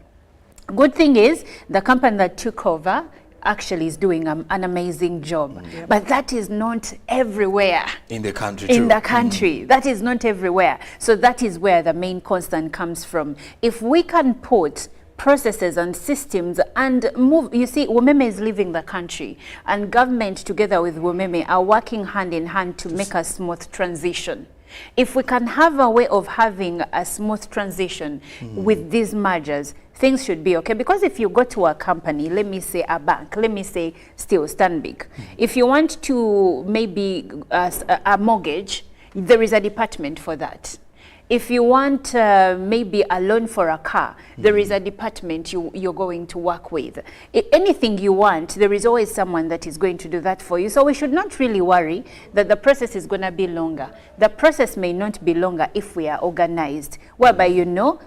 Good thing is, the company that took over actually is doing an amazing job. But that is not everywhere. In the country, In the country. That is not everywhere. So that is where the main concern comes from. If we can put processes and systems and move, you see, Wumeme is leaving the country, and government together with Wumeme are working hand in hand to make a smooth transition. If we can have a way of having a smooth transition with these mergers, things should be okay. Because if you go to a company, let me say a bank, let me say still Stanbic, if you want to maybe a mortgage, there is a department for that. If you want maybe a loan for a car, there is a department you're going to work with. Anything you want, there is always someone that is going to do that for you. So we should not really worry that the process is going to be longer. The process may not be longer if we are organized. Whereby,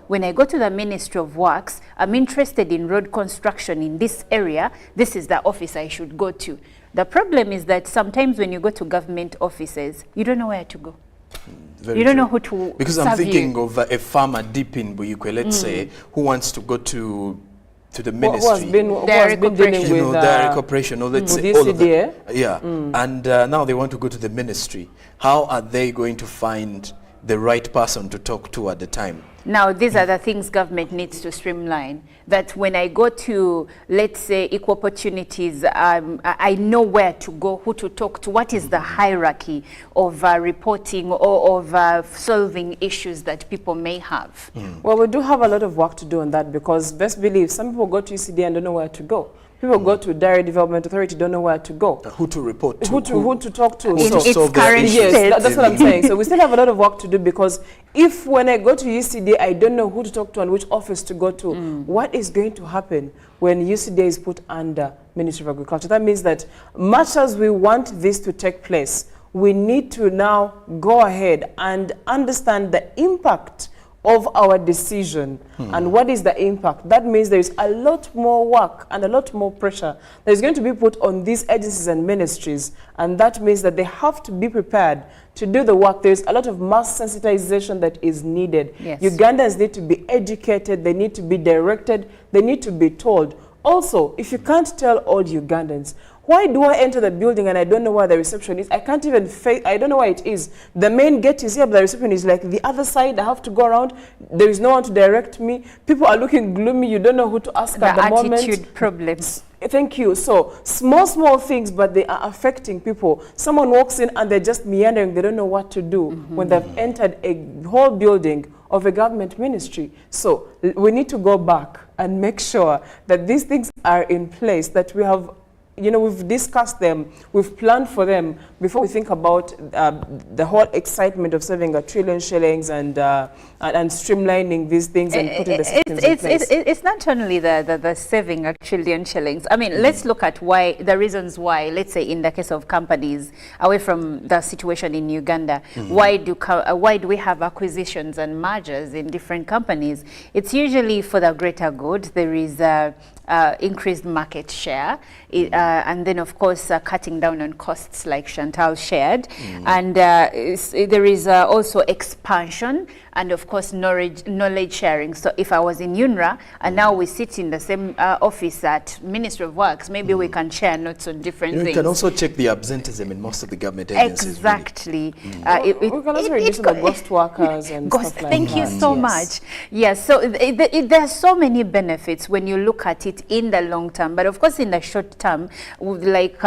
when I go to the Ministry of Works, I'm interested in road construction in this area, this is the office I should go to. The problem is that sometimes when you go to government offices, you don't know where to go. You don't know who to Because I'm thinking of a farmer deep in Buyukwe, let's say, who wants to go to the ministry. Who has been dealing with dairy corporation, or let's say all of that. And now they want to go to the ministry. How are they going to find the right person to talk to at the time? Now, these are the things government needs to streamline. That when I go to, let's say, equal opportunities, I know where to go, who to talk to, what is the hierarchy of reporting or of solving issues that people may have. Well, we do have a lot of work to do on that, because best believe some people go to UCD and don't know where to go. People go to Dairy Development Authority, don't know where to go. Who to report to. Who to talk to. In its current yes, state. that's what I'm saying. So we still have a lot of work to do, because if when I go to UCD, I don't know who to talk to and which office to go to, what is going to happen when UCD is put under Ministry of Agriculture? That means that much as we want this to take place, we need to now go ahead and understand the impact of our decision. And what is the impact? That means there is a lot more work and a lot more pressure that is going to be put on these agencies and ministries, and that means that they have to be prepared to do the work. There is a lot of mass sensitization that is needed. Yes. Ugandans need to be educated, they need to be directed, they need to be told. Also, if you can't tell all Ugandans, why do I enter the building and I don't know where the reception is? I can't even face, I don't know where it is. The main gate is here, but the reception is like the other side. I have to go around. There is no one to direct me. People are looking gloomy. You don't know who to ask at the moment. The attitude problems. Thank you. So small things, but they are affecting people. Someone walks in and they're just meandering. They don't know what to do when they've entered a whole building of a government ministry. So we need to go back and make sure that these things are in place, that we have, you know, we've discussed them, we've planned for them before we think about the whole excitement of saving $1 trillion shillings and streamlining these things and putting the systems in place. It's not only the saving $1 trillion shillings. I mean, let's look at why, the reasons why, let's say in the case of companies, away from the situation in Uganda, why do we have acquisitions and mergers in different companies? It's usually for the greater good. There is increased market share, and then of course cutting down on costs like Chantal shared, and there is also expansion and of course knowledge sharing. So if I was in UNRA and now we sit in the same office at Ministry of Works, maybe we can share notes on different things. You can also check the absenteeism in most of the government agencies. Exactly. We can also reduce the ghost workers and stuff like thank that. you so much. Yes, so there are so many benefits when you look at it in the long term, but of course in the short term, like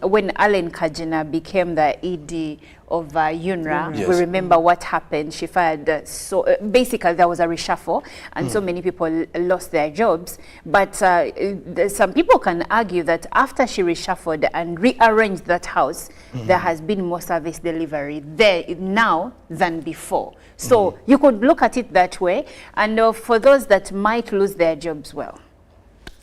when Alan Kajina became the ED of UNRA, Yes. we remember what happened. She fired, so basically there was a reshuffle and so many people lost their jobs. But some people can argue that after she reshuffled and rearranged that house, there has been more service delivery there now than before. So you could look at it that way. And for those that might lose their jobs, well,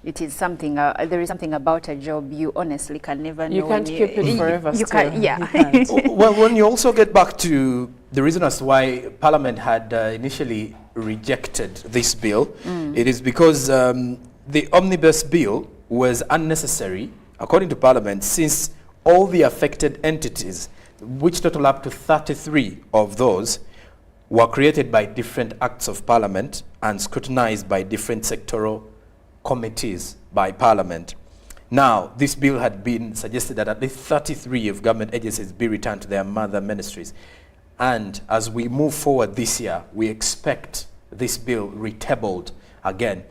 it is something, there is something about a job you honestly can never know. You can't keep it forever. You can't, yeah. Well, when you also get back to the reason as to why Parliament had initially rejected this bill, it is because the omnibus bill was unnecessary, according to Parliament, since all the affected entities, which total up to 33 of those, were created by different acts of Parliament and scrutinized by different sectoral committees by Parliament. Now, this bill had been suggested that at least 33 of government agencies be returned to their mother ministries. And as we move forward this year, we expect this bill retabled again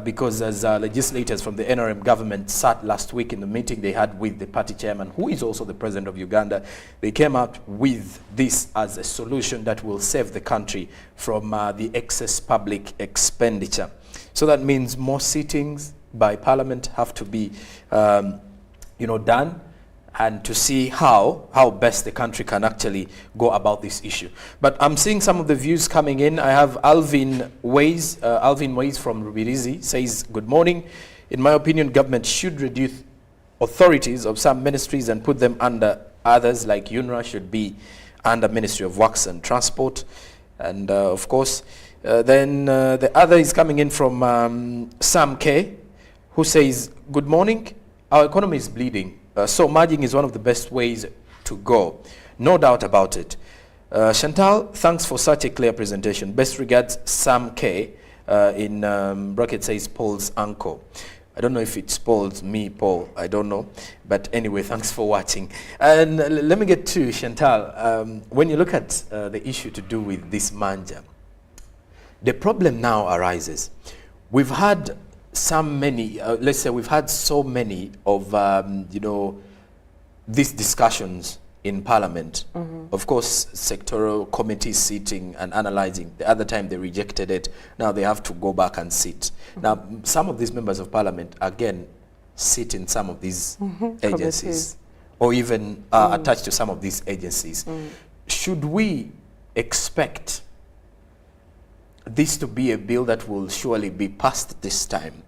because as legislators from the NRM government sat last week in the meeting they had with the party chairman, who is also the president of Uganda, they came up with this as a solution that will save the country from the excess public expenditure. So that means more sittings by Parliament have to be, done, and to see how best the country can actually go about this issue. But I'm seeing some of the views coming in. I have Alvin Ways from Rubirizi says, good morning. In my opinion, government should reduce authorities of some ministries and put them under others, like UNRA should be under Ministry of Works and Transport. And of course, then the other is coming in from Sam K, who says, good morning. Our economy is bleeding. So merging is one of the best ways to go. No doubt about it. Chantal, thanks for such a clear presentation. Best regards, Sam K, in bracket says Paul's uncle. I don't know if it's Paul's, me, Paul, I don't know. But anyway, thanks for watching. And let me get to Chantal. When you look at the issue to do with this merger, The problem now arises. We've had let's say we've had so many of, these discussions in Parliament. Of course, sectoral committees sitting and analyzing. The other time they rejected it. Now they have to go back and sit. Now, some of these members of Parliament, again, sit in some of these agencies or even attached to some of these agencies. Should we expect this to be a bill that will surely be passed this time?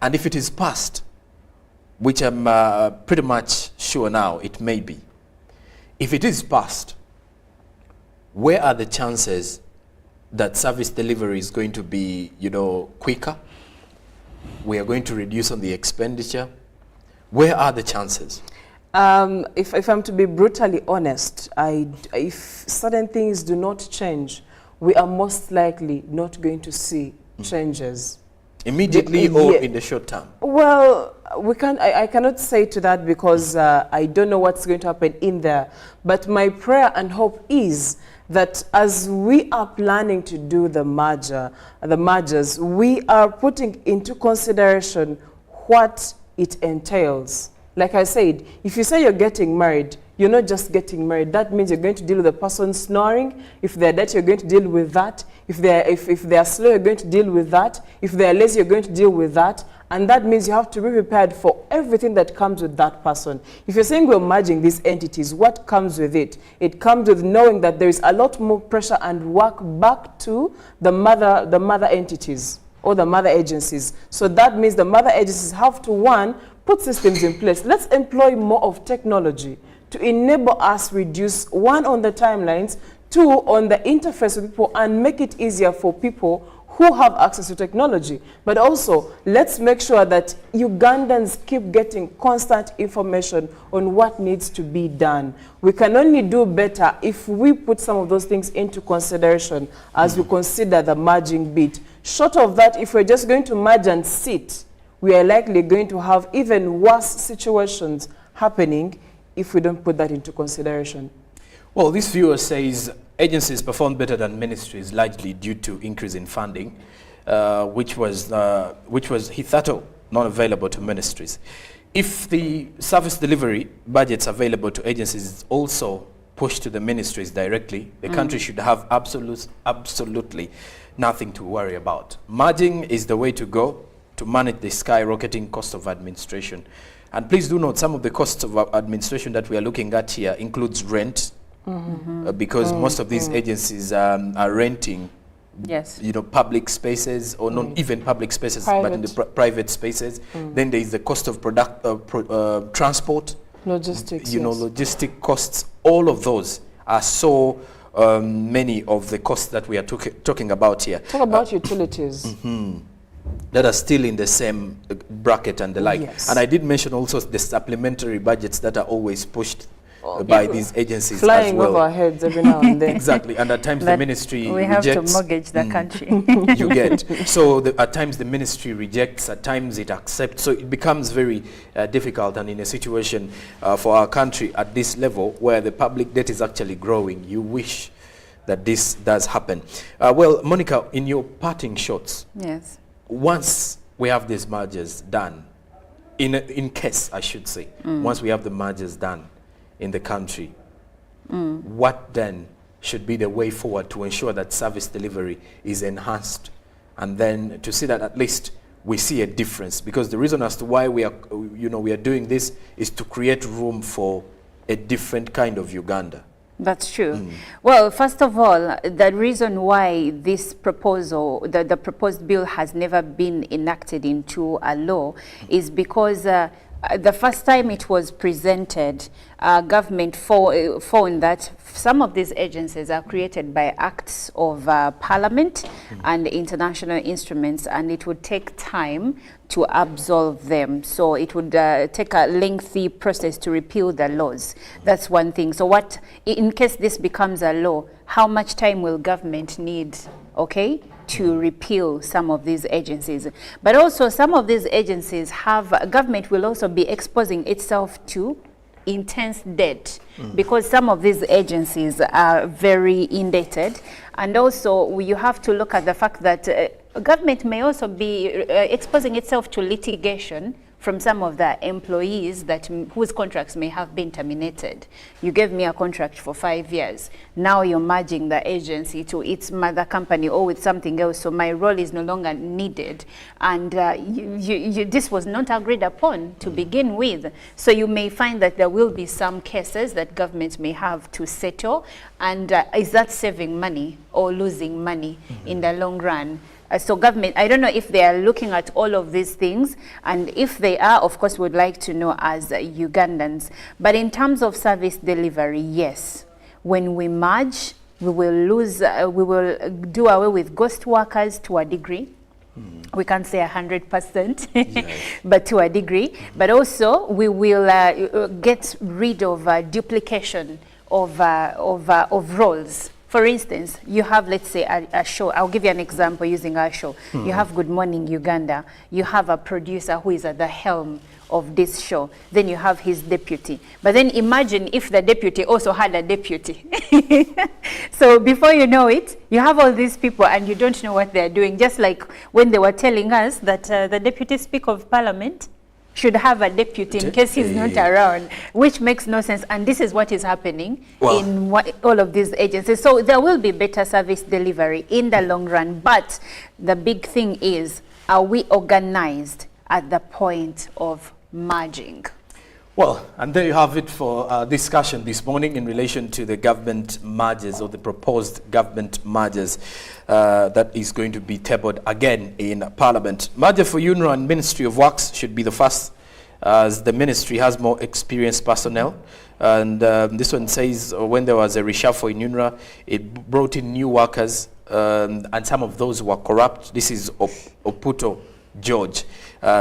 And if it is passed, which I'm pretty much sure now it may be, if it is passed, where are the chances that service delivery is going to be, quicker? We are going to reduce on the expenditure. Where are the chances? If I'm to be brutally honest, if certain things do not change, we are most likely not going to see changes. Immediately or in the short term? Well, I cannot say to that because I don't know what's going to happen in there. But my prayer and hope is that as we are planning to do the mergers, we are putting into consideration what it entails. Like I said, if you say you're getting married, you're not just getting married. That means you're going to deal with the person snoring. If they're dead, you're going to deal with that. If they're slow, you're going to deal with that. If they're lazy, you're going to deal with that. And that means you have to be prepared for everything that comes with that person. If you're saying we're merging these entities, what comes with it? It comes with knowing that there is a lot more pressure and work back to the mother entities or the mother agencies. So that means the mother agencies have to, one, put systems in place. Let's employ more of technology to enable us reduce, one, on the timelines, two, on the interface with people, and make it easier for people who have access to technology. But also, let's make sure that Ugandans keep getting constant information on what needs to be done. We can only do better if we put some of those things into consideration as we consider the merging bit. Short of that, if we're just going to merge and sit, we are likely going to have even worse situations happening if we don't put that into consideration. Well, this viewer says agencies performed better than ministries, largely due to increase in funding, which was hitherto not available to ministries. If the service delivery budgets available to agencies is also pushed to the ministries directly, the country should have absolutely nothing to worry about. Merging is the way to go to manage the skyrocketing cost of administration. And please do note, some of the costs of administration that we are looking at here includes rent, because most of these agencies are renting, public spaces, or not even public spaces, but in the private spaces. Then there is the cost of transport, logistics, logistic costs. All of those are so many of the costs that we are talking about here. Talk about utilities. That are still in the same bracket and the like. Yes. And I did mention also the supplementary budgets that are always pushed by these agencies flying as well. over our heads every now and then. Exactly, and at times the ministry we rejects. have to mortgage the country. You get. So at times the ministry rejects, at times it accepts. So it becomes very difficult, and in a situation for our country at this level where the public debt is actually growing, you wish that this does happen. Well, Monica, in your parting shots, Yes. once we have these mergers done, in case I should say, once we have the mergers done in the country, what then should be the way forward to ensure that service delivery is enhanced, and then to see that at least we see a difference? Because the reason as to why we are doing this is to create room for a different kind of Uganda. That's true. Well, first of all, the reason why this proposal, the proposed bill has never been enacted into a law is because the first time it was presented, government found that some of these agencies are created by acts of parliament and international instruments, and it would take time to absolve them. So it would take a lengthy process to repeal the laws. That's one thing. So what, in case this becomes a law, how much time will government need, to repeal some of these agencies? But also some of these agencies government will also be exposing itself to intense debt because some of these agencies are very indebted, and also you have to look at the fact that government may also be exposing itself to litigation from some of the employees that whose contracts may have been terminated. You gave me a contract for 5 years. Now you're merging the agency to its mother company or with something else, so my role is no longer needed. And this was not agreed upon to begin with. So you may find that there will be some cases that governments may have to settle. And is that saving money or losing money in the long run? So government, I don't know if they are looking at all of these things, and if they are, of course, we'd like to know as Ugandans. But in terms of service delivery, yes, when we merge, we will do away with ghost workers to a degree. We can't say 100%, yes. But to a degree. But also, we will get rid of duplication of roles. For instance, you have, let's say, a show. I'll give you an example using our show. You have Good Morning Uganda. You have a producer who is at the helm of this show. Then you have his deputy. But then imagine if the deputy also had a deputy. So before you know it, you have all these people and you don't know what they're doing. Just like when they were telling us that the Deputy Speaker of Parliament should have a deputy in case he's not around, which makes no sense. And this is what is happening in all of these agencies. So there will be better service delivery in the long run. But the big thing is, are we organized at the point of merging? Well, and there you have it for discussion this morning in relation to the government mergers or the proposed government mergers that is going to be tabled again in Parliament. Merger for UNRWA and Ministry of Works should be the first, as the ministry has more experienced personnel. And this one says when there was a reshuffle in UNRWA, it brought in new workers and some of those were corrupt. This is Oputo George.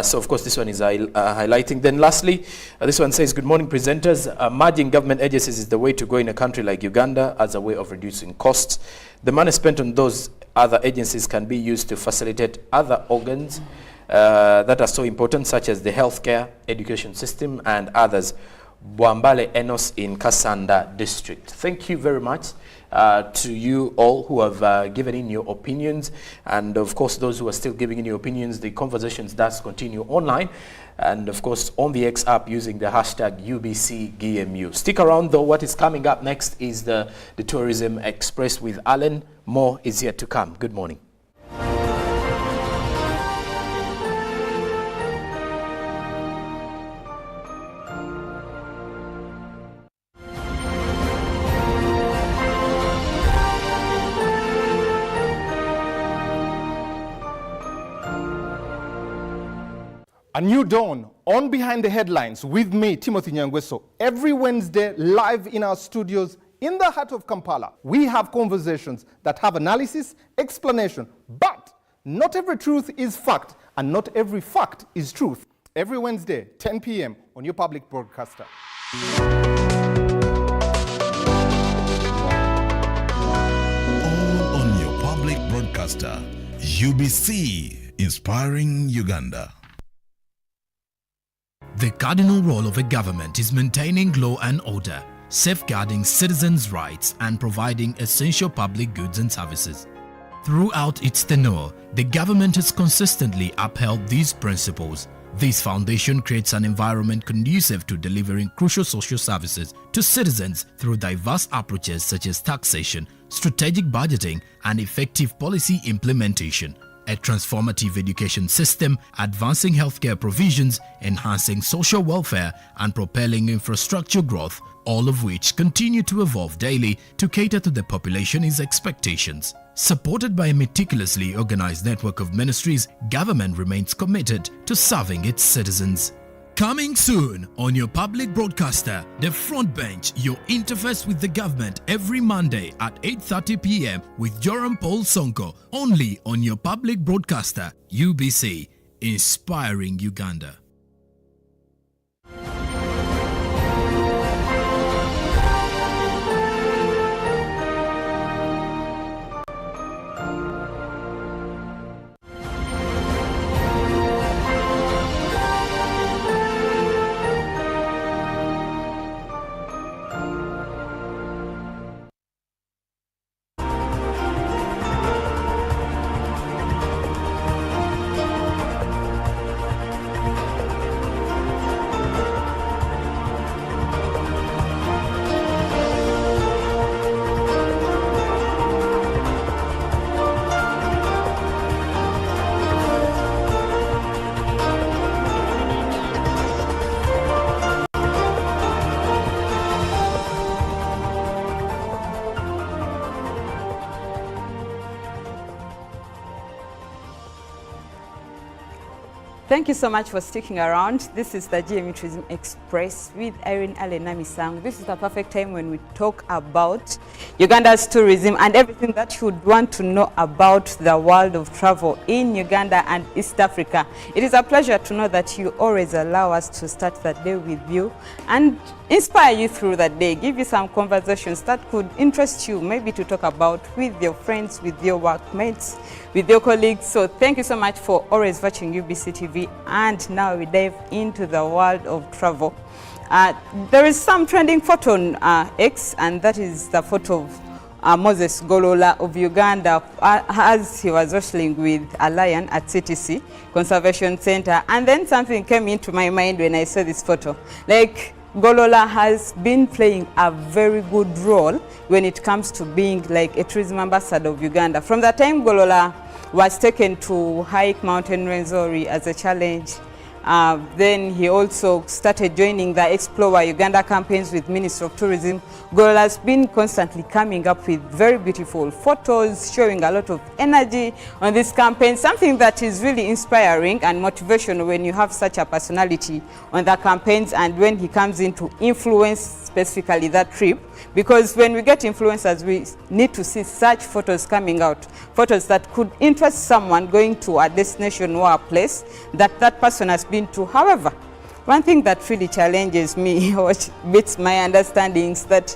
So of course this one is highlighting. Then lastly, this one says, good morning presenters. Merging government agencies is the way to go in a country like Uganda as a way of reducing costs. The money spent on those other agencies can be used to facilitate other organs that are so important, such as the healthcare, education system and others. Bwambale Enos in Kasanda district. Thank you very much to you all who have given in your opinions, and of course those who are still giving in your opinions. The conversations does continue online and of course on the X app using the hashtag UBCGMU. Stick around though. What is coming up next is the Tourism Express with Alan. More is yet to come. Good morning. A new dawn on Behind the Headlines with me, Timothy Nyangweso. Every Wednesday, live in our studios in the heart of Kampala. We have conversations that have analysis, explanation, but not every truth is fact, and not every fact is truth. Every Wednesday, 10 p.m. on your public broadcaster. All on your public broadcaster, UBC, inspiring Uganda. The cardinal role of a government is maintaining law and order, safeguarding citizens' rights and providing essential public goods and services. Throughout its tenure, the government has consistently upheld these principles. This foundation creates an environment conducive to delivering crucial social services to citizens through diverse approaches such as taxation, strategic budgeting, and effective policy implementation. A transformative education system, advancing healthcare provisions, enhancing social welfare, and propelling infrastructure growth, all of which continue to evolve daily to cater to the population's expectations. Supported by a meticulously organized network of ministries, government remains committed to serving its citizens. Coming soon on your public broadcaster, The Front Bench, your interface with the government every Monday at 8:30 p.m. with Joram Paul Sonko, only on your public broadcaster, UBC, inspiring Uganda. Thank you so much for sticking around. This is the GME Tourism Express with Irene Alenami-Sang. This is the perfect time when we talk about Uganda's tourism and everything that you would want to know about the world of travel in Uganda and East Africa. It is a pleasure to know that you always allow us to start the day with you and inspire you through the day, give you some conversations that could interest you, maybe to talk about with your friends, with your workmates, with your colleagues. So thank you so much for always watching UBC TV. And now we dive into the world of travel. There is some trending photo on X, and that is the photo of Moses Golola of Uganda as he was wrestling with a lion at CTC Conservation Center. And then something came into my mind when I saw this photo. Like, Golola has been playing a very good role when it comes to being like a tourism ambassador of Uganda. From the time Golola was taken to hike Mountain Rwenzori as a challenge, then he also started joining the Explore Uganda campaigns with Ministry of Tourism. Golola has been constantly coming up with very beautiful photos, showing a lot of energy on this campaign, something that is really inspiring and motivational when you have such a personality on the campaigns and when he comes in to influence specifically that trip. Because when we get influencers, we need to see such photos coming out, photos that could interest someone going to a destination or a place that that person has been to. However, one thing that really challenges me or beats my understanding is that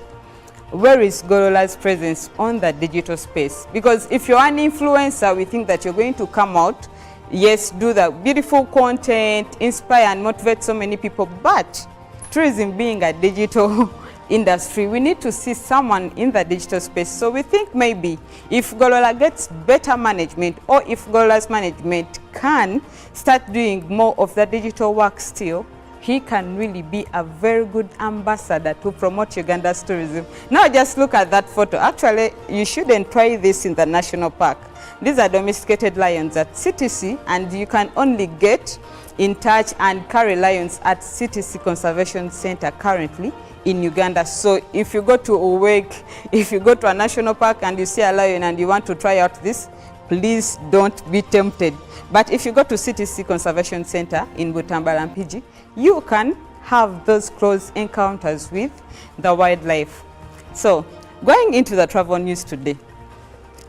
where is Golola's presence on the digital space? Because if you're an influencer, we think that you're going to come out, yes, do the beautiful content, inspire and motivate so many people, but tourism being a digital industry, we need to see someone in the digital space. So we think maybe if Golola gets better management, or if Golola's management can start doing more of the digital work still, he can really be a very good ambassador to promote Uganda's tourism. Now just look at that photo. Actually, you shouldn't try this in the national park. These are domesticated lions at CTC, and you can only get in touch and carry lions at CTC Conservation Center currently in Uganda. So if you go to Uwek, if you go to a national park and you see a lion and you want to try out this, please don't be tempted. But if you go to CTC Conservation Center in Butambala Mpigi, you can have those close encounters with the wildlife. So going into the travel news today,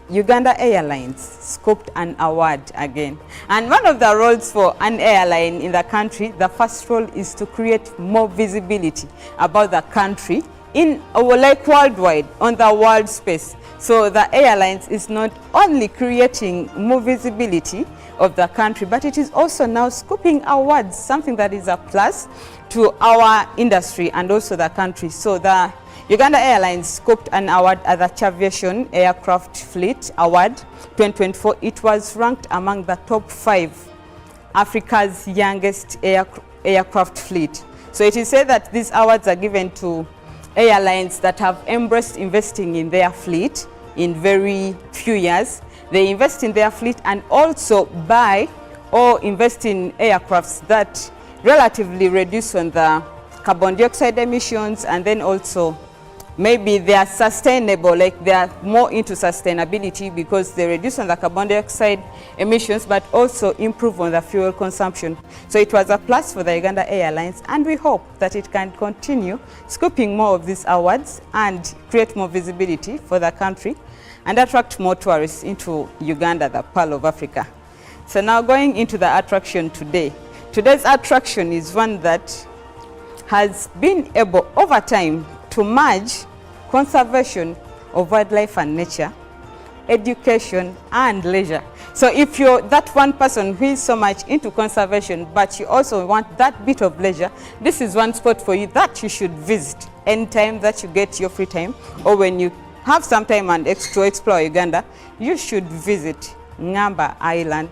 Uganda Airlines scooped an award again. And one of the roles for an airline in the country, the first role is to create more visibility about the country in like worldwide, on the world space. So the airlines is not only creating more visibility of the country, but it is also now scooping awards, something that is a plus to our industry and also the country. So the Uganda Airlines scoped an award at the Chaviation Aircraft Fleet Award 2024. It was ranked among the top 5 Africa's youngest aircraft fleet. So it is said that these awards are given to airlines that have embraced investing in their fleet in very few years. They invest in their fleet and also buy or invest in aircrafts that relatively reduce on the carbon dioxide emissions, and then also maybe they are sustainable, like they are more into sustainability because they reduce on the carbon dioxide emissions, but also improve on the fuel consumption. So it was a plus for the Uganda Airlines, and we hope that it can continue scooping more of these awards and create more visibility for the country and attract more tourists into Uganda, the Pearl of Africa. So now going into the attraction today. Today's attraction is one that has been able over time to merge conservation of wildlife and nature, education and leisure. So if you're that one person who is so much into conservation, but you also want that bit of leisure, this is one spot for you that you should visit anytime that you get your free time, or when you have some time and to explore Uganda, you should visit Ngamba Island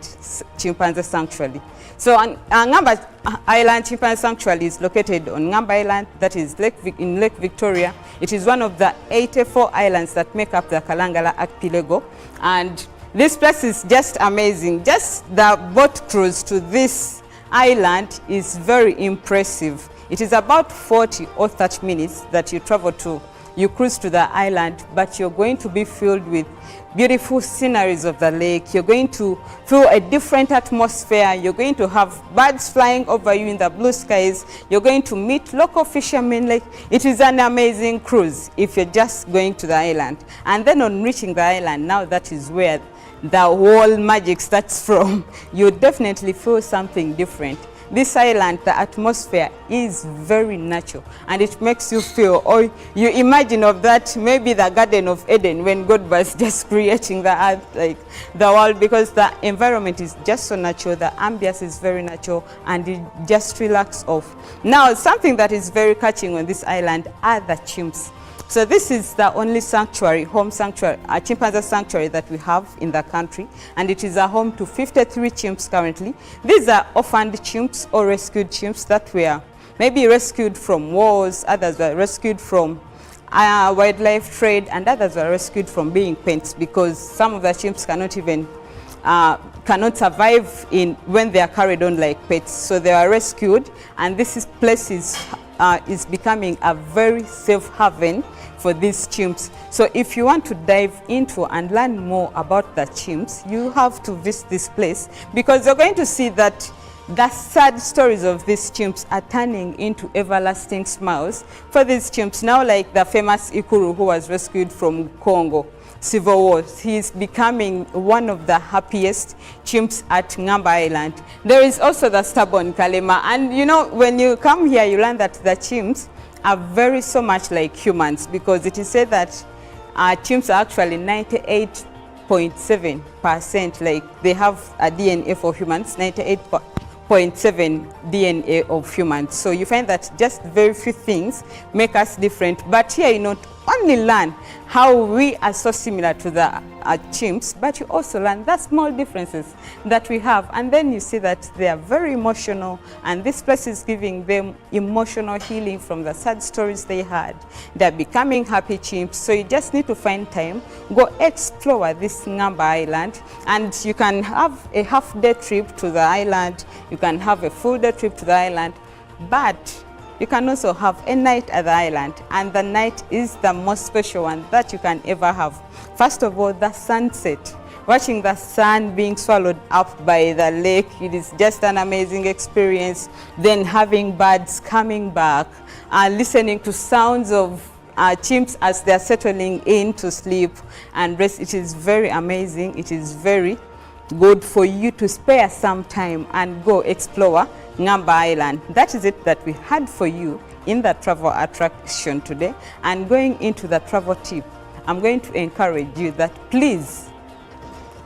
Chimpanzee Sanctuary. So Ngamba Island Chimpanzee Sanctuary is located on Ngamba Island, that is in Lake Victoria. It is one of the 84 islands that make up the Kalangala Archipelago. And this place is just amazing. Just the boat cruise to this island is very impressive. It is about 40 or 30 minutes that you travel to you cruise to the island, but you're going to be filled with beautiful sceneries of the lake. You're going to feel a different atmosphere. You're going to have birds flying over you in the blue skies. You're going to meet local fishermen. Like, it is an amazing cruise if you're just going to the island. And then on reaching the island, now that is where the whole magic starts from. You definitely feel something different. This island, the atmosphere is very natural, and it makes you feel, or you imagine of that, maybe the Garden of Eden when God was just creating the earth, like the world, because the environment is just so natural, the ambience is very natural, and it just relax off. Now, something that is very catching on this island are the chimps. So this is the only sanctuary, home sanctuary, a chimpanzee sanctuary that we have in the country, and it is a home to 53 chimps currently. These are orphaned chimps or rescued chimps that were maybe rescued from wars, others were rescued from wildlife trade, and others were rescued from being pets, because some of the chimps cannot even cannot survive when they are carried on like pets. So they are rescued, and this place is becoming a very safe haven for these chimps. So if you want to dive into and learn more about the chimps, you have to visit this place, because you're going to see that the sad stories of these chimps are turning into everlasting smiles for these chimps. Now, like the famous Ikuru, who was rescued from Congo Civil War, he is becoming one of the happiest chimps at Ngamba Island. There is also the stubborn Kalema, and you know, when you come here, you learn that the chimps are very so much like humans, because it is said that chimps are actually 98.7%, like they have a DNA for humans, 98.7 DNA of humans. So you find that just very few things make us different. But here you not only learn how we are so similar to the chimps, but you also learn the small differences that we have. And then you see that they are very emotional, and this place is giving them emotional healing from the sad stories they had. They're becoming happy chimps. So you just need to find time, go explore this Ngamba Island, and you can have a half-day trip to the island, you can have a full-day trip to the island, but you can also have a night at the island, and the night is the most special one that you can ever have. First of all, the sunset. Watching the sun being swallowed up by the lake, it is just an amazing experience. Then having birds coming back, listening to sounds of chimps as they are settling in to sleep and rest. It is very amazing. It is very good for you to spare some time and go explore Ngamba Island. That is it that we had for you in the travel attraction today. And going into the travel tip, I'm going to encourage you that please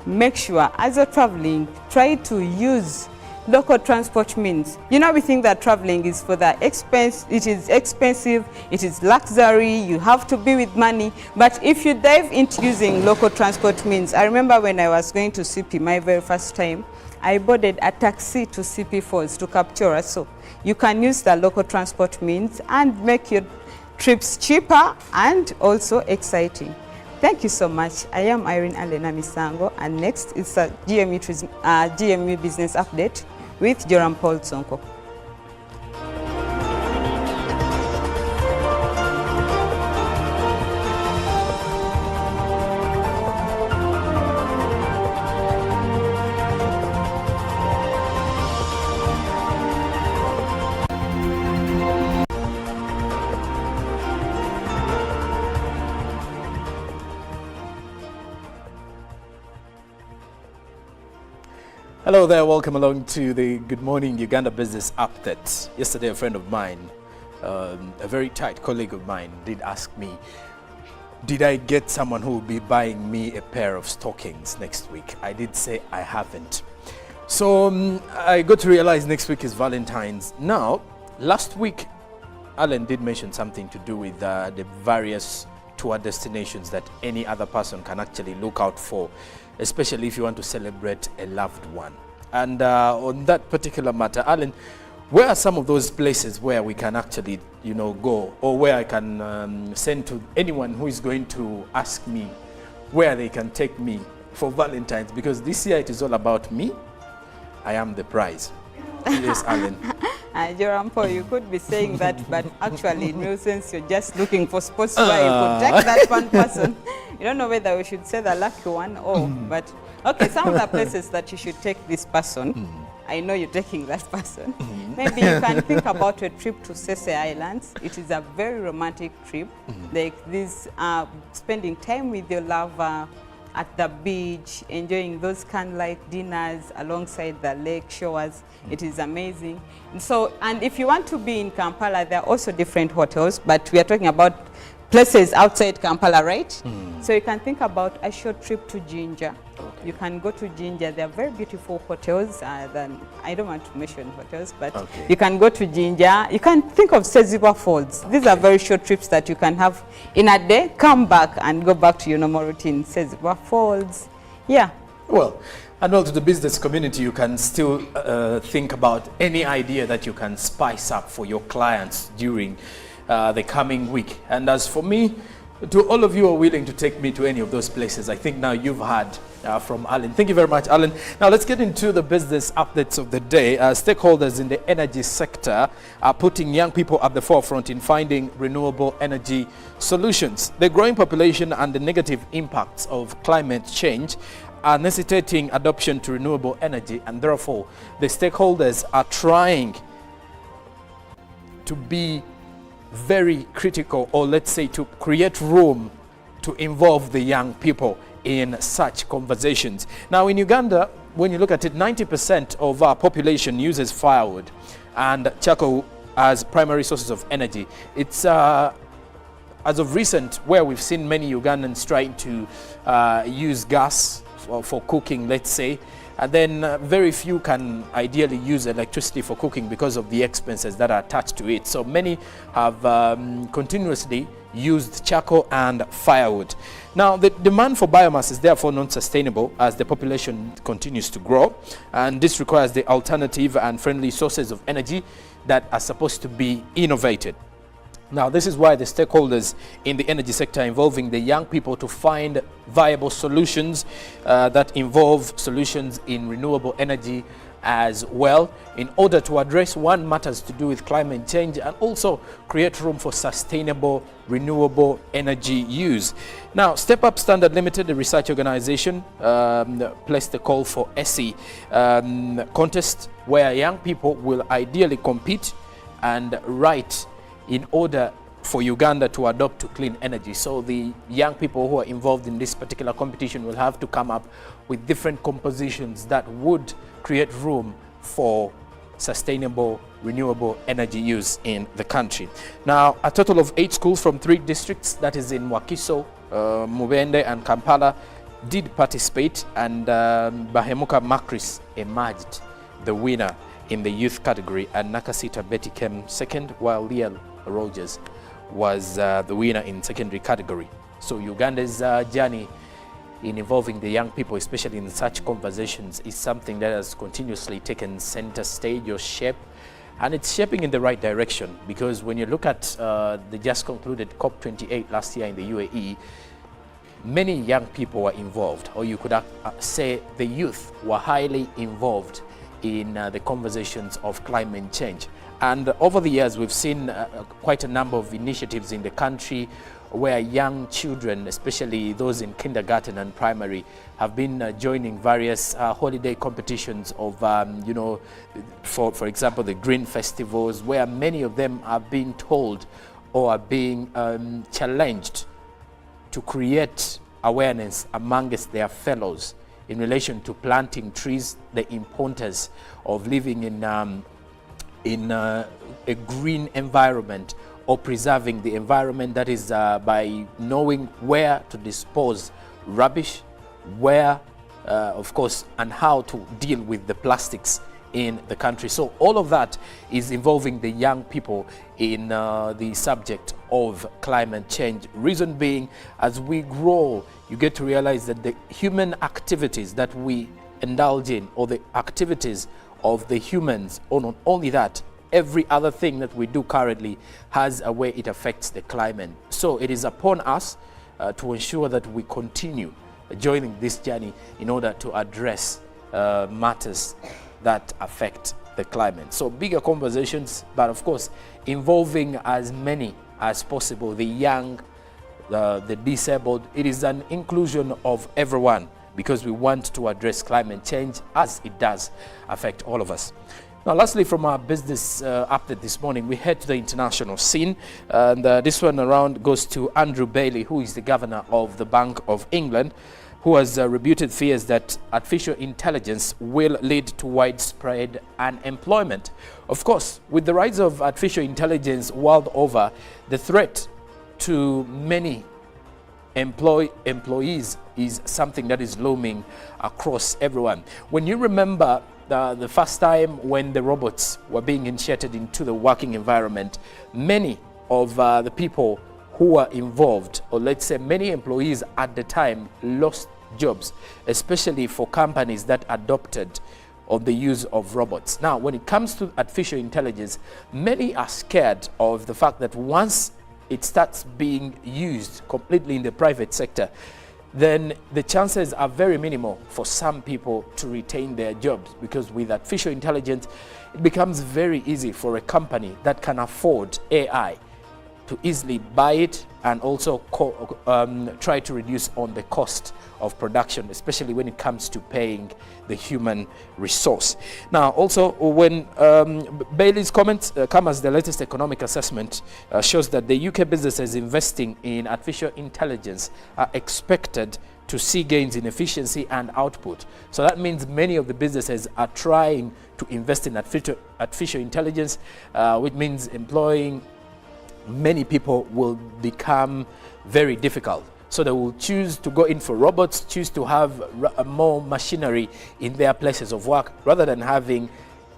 make sure as you're traveling, try to use local transport means. You know, we think that traveling is for the expense, it is expensive, it is luxury, you have to be with money. But if you dive into using local transport means, I remember when I was going to CP my very first time, I boarded a taxi to CP Falls to Kapchora. So you can use the local transport means and make your trips cheaper and also exciting. Thank you so much. I am Irene Alena Misango, and next is a GMU Business Update with Joram Paul Tsonko. Hello there, welcome along to the Good Morning Uganda Business Update. Yesterday a friend of mine, a very tight colleague of mine, did ask me, did I get someone who will be buying me a pair of stockings next week? I did say I haven't. So I got to realize next week is Valentine's. Now, last week, Alan did mention something to do with the various tour destinations that any other person can actually look out for, especially if you want to celebrate a loved one. And on that particular matter, Alan, where are some of those places where we can actually, you know, go, or where I can send to anyone who is going to ask me where they can take me for Valentine's? Because this year it is all about me. I am the prize. Yes, Alan. Jorampo, you could be saying that, but actually, in real sense, you're just looking for spots where you could take that one person. You don't know whether we should say the lucky one or, but okay, some of the places that you should take this person, I know you're taking that person. Maybe you can think about a trip to Sese Islands. It is a very romantic trip. Like this, spending time with your lover at the beach, enjoying those candlelight dinners alongside the lake shores. It is amazing. And so, and if you want to be in Kampala, there are also different hotels, but we are talking about places outside Kampala, right? So you can think about a short trip to Jinja. You can go to Jinja. There are very beautiful hotels. I don't want to mention hotels, but you can go to Jinja. You can think of Seziba Falls. These are very short trips that you can have in a day, come back and go back to your normal routine. Seziba Falls. Yeah. Well, and well, to the business community, you can still think about any idea that you can spice up for your clients during the coming week. And as for me, to all of you who are willing to take me to any of those places, I think now you've heard from Alan. Thank you very much, Alan. Now let's get into the business updates of the day. Stakeholders in the energy sector are putting young people at the forefront in finding renewable energy solutions. The growing population and the negative impacts of climate change are necessitating adoption to renewable energy, and therefore the stakeholders are trying to be very critical, or let's say to create room to involve the young people in such conversations. Now in Uganda, when you look at it, 90% of our population uses firewood and charcoal as primary sources of energy. It's as of recent where we've seen many Ugandans trying to use gas for cooking, let's say, and then very few can ideally use electricity for cooking because of the expenses that are attached to it. So many have continuously used charcoal and firewood. Now the demand for biomass is therefore not sustainable as the population continues to grow, and this requires the alternative and friendly sources of energy that are supposed to be innovated. Now, this is why the stakeholders in the energy sector are involving the young people to find viable solutions that involve solutions in renewable energy as well, in order to address matters to do with climate change and also create room for sustainable renewable energy use. Now, Step Up Standard Limited, the research organization, placed a call for ESSI contest where young people will ideally compete and write in order for Uganda to adopt to clean energy. So the young people who are involved in this particular competition will have to come up with different compositions that would create room for sustainable renewable energy use in the country. Now, a total of 8 schools from 3 districts, that is in Wakiso, Mubende and Kampala, did participate, and Bahemuka Makris emerged the winner in the youth category, and Nakasita Betty came second, while Leah Rogers was the winner in secondary category. So Uganda's journey in involving the young people, especially in such conversations, is something that has continuously taken center stage or shape, and it's shaping in the right direction, because when you look at the just concluded COP28 last year in the UAE, many young people were involved, or you could say the youth were highly involved in the conversations of climate change. And over the years, we've seen quite a number of initiatives in the country where young children, especially those in kindergarten and primary, have been joining various holiday competitions of, you know, for example, the green festivals, where many of them are being told or are being challenged to create awareness amongst their fellows in relation to planting trees, the importance of living in a green environment, or preserving the environment, that is by knowing where to dispose rubbish, where, of course, and how to deal with the plastics in the country. So all of that is involving the young people in the subject of climate change. Reason being, as we grow, you get to realize that the human activities that we indulge in, or the activities of the humans, or not only that, every other thing that we do currently has a way it affects the climate. So it is upon us to ensure that we continue joining this journey in order to address matters that affect the the climate. So bigger conversations, but of course, involving as many as possible, the young, the disabled. It is an inclusion of everyone, because we want to address climate change as it does affect all of us. Now, lastly, from our business update this morning, we head to the international scene. And this one around goes to Andrew Bailey, who is the governor of the Bank of England, who has rebutted fears that artificial intelligence will lead to widespread unemployment. Of course, with the rise of artificial intelligence world over, the threat to many employees is something that is looming across everyone. When you remember the first time when the robots were being initiated into the working environment, many of the people who were involved, or let's say many employees at the time, lost jobs, especially for companies that adopted on the use of robots. Now, when it comes to artificial intelligence, many are scared of the fact that once it starts being used completely in the private sector, then the chances are very minimal for some people to retain their jobs, because with artificial intelligence, it becomes very easy for a company that can afford AI to easily buy it and also try to reduce on the cost of production, especially when it comes to paying the human resource. Now, also, when Bailey's comments come as the latest economic assessment shows that the UK businesses investing in artificial intelligence are expected to see gains in efficiency and output. So that means many of the businesses are trying to invest in artificial intelligence, which means employing many people will become very difficult. So they will choose to go in for robots, choose to have more machinery in their places of work rather than having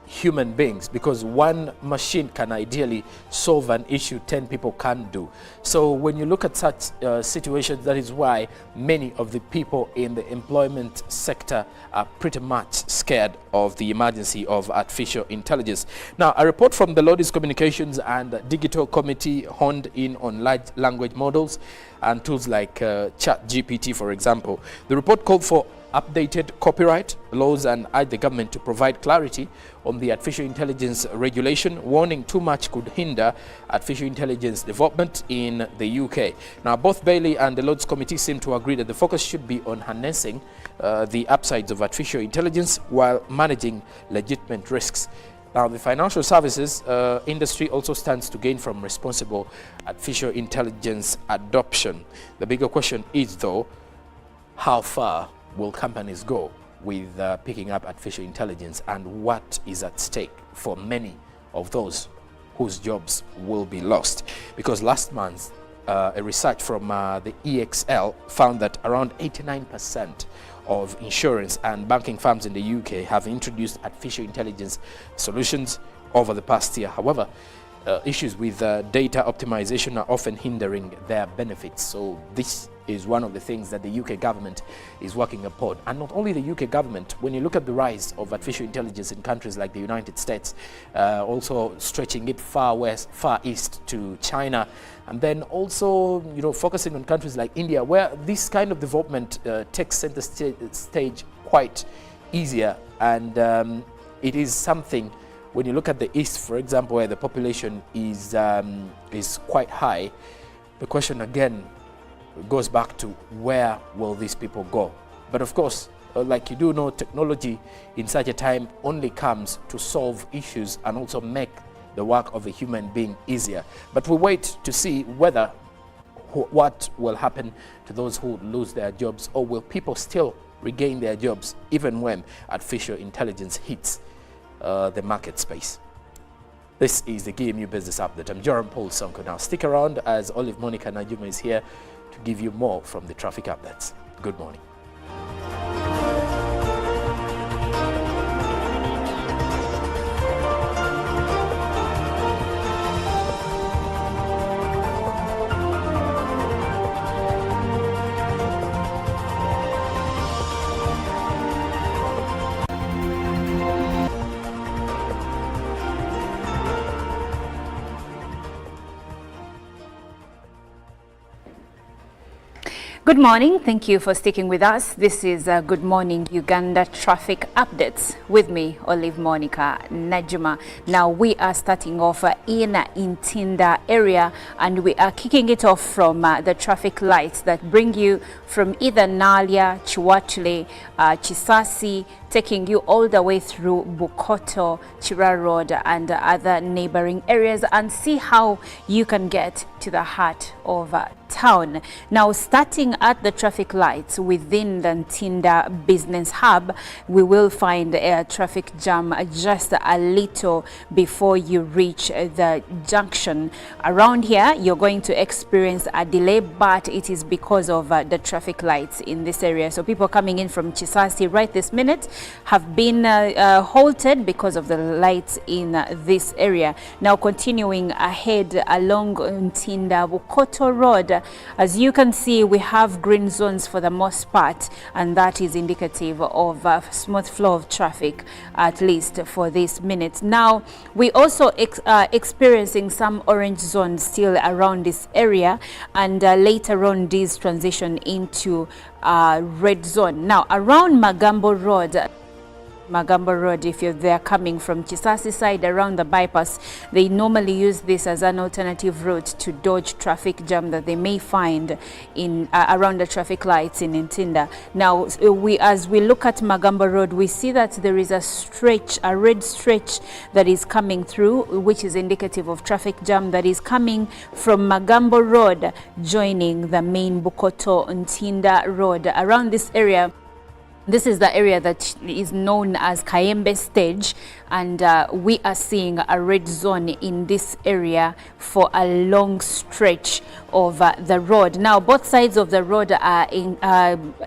human beings, because one machine can ideally solve an issue 10 people can't do. So when you look at such situations, that is why many of the people in the employment sector are pretty much scared of the emergency of artificial intelligence. Now, a report from the Lordis Communications and Digital Committee honed in on large language models and tools like ChatGPT, for example. The report called for updated copyright laws and urged the government to provide clarity on the artificial intelligence regulation, warning too much could hinder artificial intelligence development in the UK. Now, both Bailey and the Lords Committee seem to agree that the focus should be on harnessing the upsides of artificial intelligence while managing legitimate risks. Now, the financial services industry also stands to gain from responsible artificial intelligence adoption. The bigger question is, though, how far will companies go with picking up artificial intelligence, and what is at stake for many of those whose jobs will be lost? Because last month, a research from the EXL found that around 89% of insurance and banking firms in the UK have introduced artificial intelligence solutions over the past year. However, issues with data optimization are often hindering their benefits. So this is one of the things that the UK government is working upon. And not only the UK government, when you look at the rise of artificial intelligence in countries like the United States, also stretching it far west, far east to China, and then also, you know, focusing on countries like India, where this kind of development takes center stage quite easier. And it is something, when you look at the East, for example, where the population is quite high, the question again goes back to where will these people go? But of course, like you do know, technology in such a time only comes to solve issues and also make the work of a human being easier. But we wait to see whether what will happen to those who lose their jobs, or will people still regain their jobs even when artificial intelligence hits the market space. This is the GMU Business Update. I'm Joram Paul Sonko. Now stick around as Olive Monica Najuma is here to give you more from the traffic updates. Good morning. Good morning. Thank you for sticking with us. This is Good Morning Uganda Traffic Updates with me, Olive Monica Najuma. Now we are starting off in Ntinda area, and we are kicking it off from the traffic lights that bring you from either Nalia, Chiwatule, Chisasi, taking you all the way through Bukoto, Chira Road and other neighboring areas, and see how you can get to the heart of town. Now, starting at the traffic lights within the Ntinda Business Hub, we will find a traffic jam just a little before you reach the junction. Around here, you're going to experience a delay, but it is because of the traffic lights in this area. So people coming in from Chisasi right this minute have been halted because of the lights in this area. Now, continuing ahead along Ntinda Bukoto Road, as you can see, we have green zones for the most part, and that is indicative of a smooth flow of traffic, at least for this minute. Now, we also experiencing some orange zones still around this area, and later on these transition into red zone. Now, around Magambo Road, if you're there coming from Chisasi side around the bypass, they normally use this as an alternative route to dodge traffic jam that they may find in around the traffic lights in Ntinda. Now, as we look at Magambo Road, we see that there is a red stretch that is coming through, which is indicative of traffic jam that is coming from Magambo Road, joining the main Bukoto Ntinda Road. Around this area, this is the area that is known as Kayembe Stage, and we are seeing a red zone in this area for a long stretch of the road. Now, both sides of the road are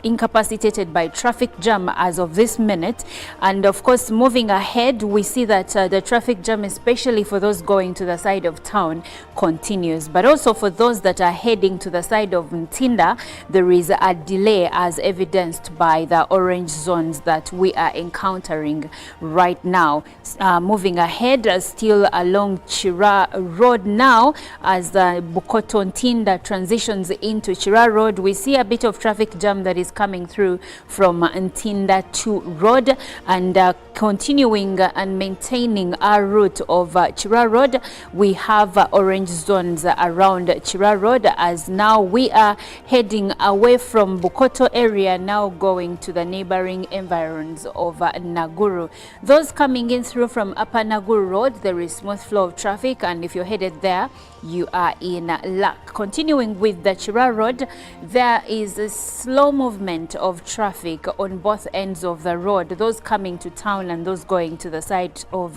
incapacitated by traffic jam as of this minute, and of course, moving ahead, we see that the traffic jam, especially for those going to the side of town, continues. But also for those that are heading to the side of Ntinda, there is a delay as evidenced by the orange zones that we are encountering right now. Moving ahead, still along Chira Road now, as Bukoto Ntinda transitions into Chira Road, we see a bit of traffic jam that is coming through from Ntinda to Road, and continuing and maintaining our route of Chira Road, we have orange zones around Chira Road, as now we are heading away from Bukoto area, now going to the neighboring environs of Naguru. Those coming in through from Upper Naguru Road, there is smooth flow of traffic, and if you're headed there, you are in luck. Continuing with the Chira Road, there is a slow movement of traffic on both ends of the road, those coming to town and those going to the side of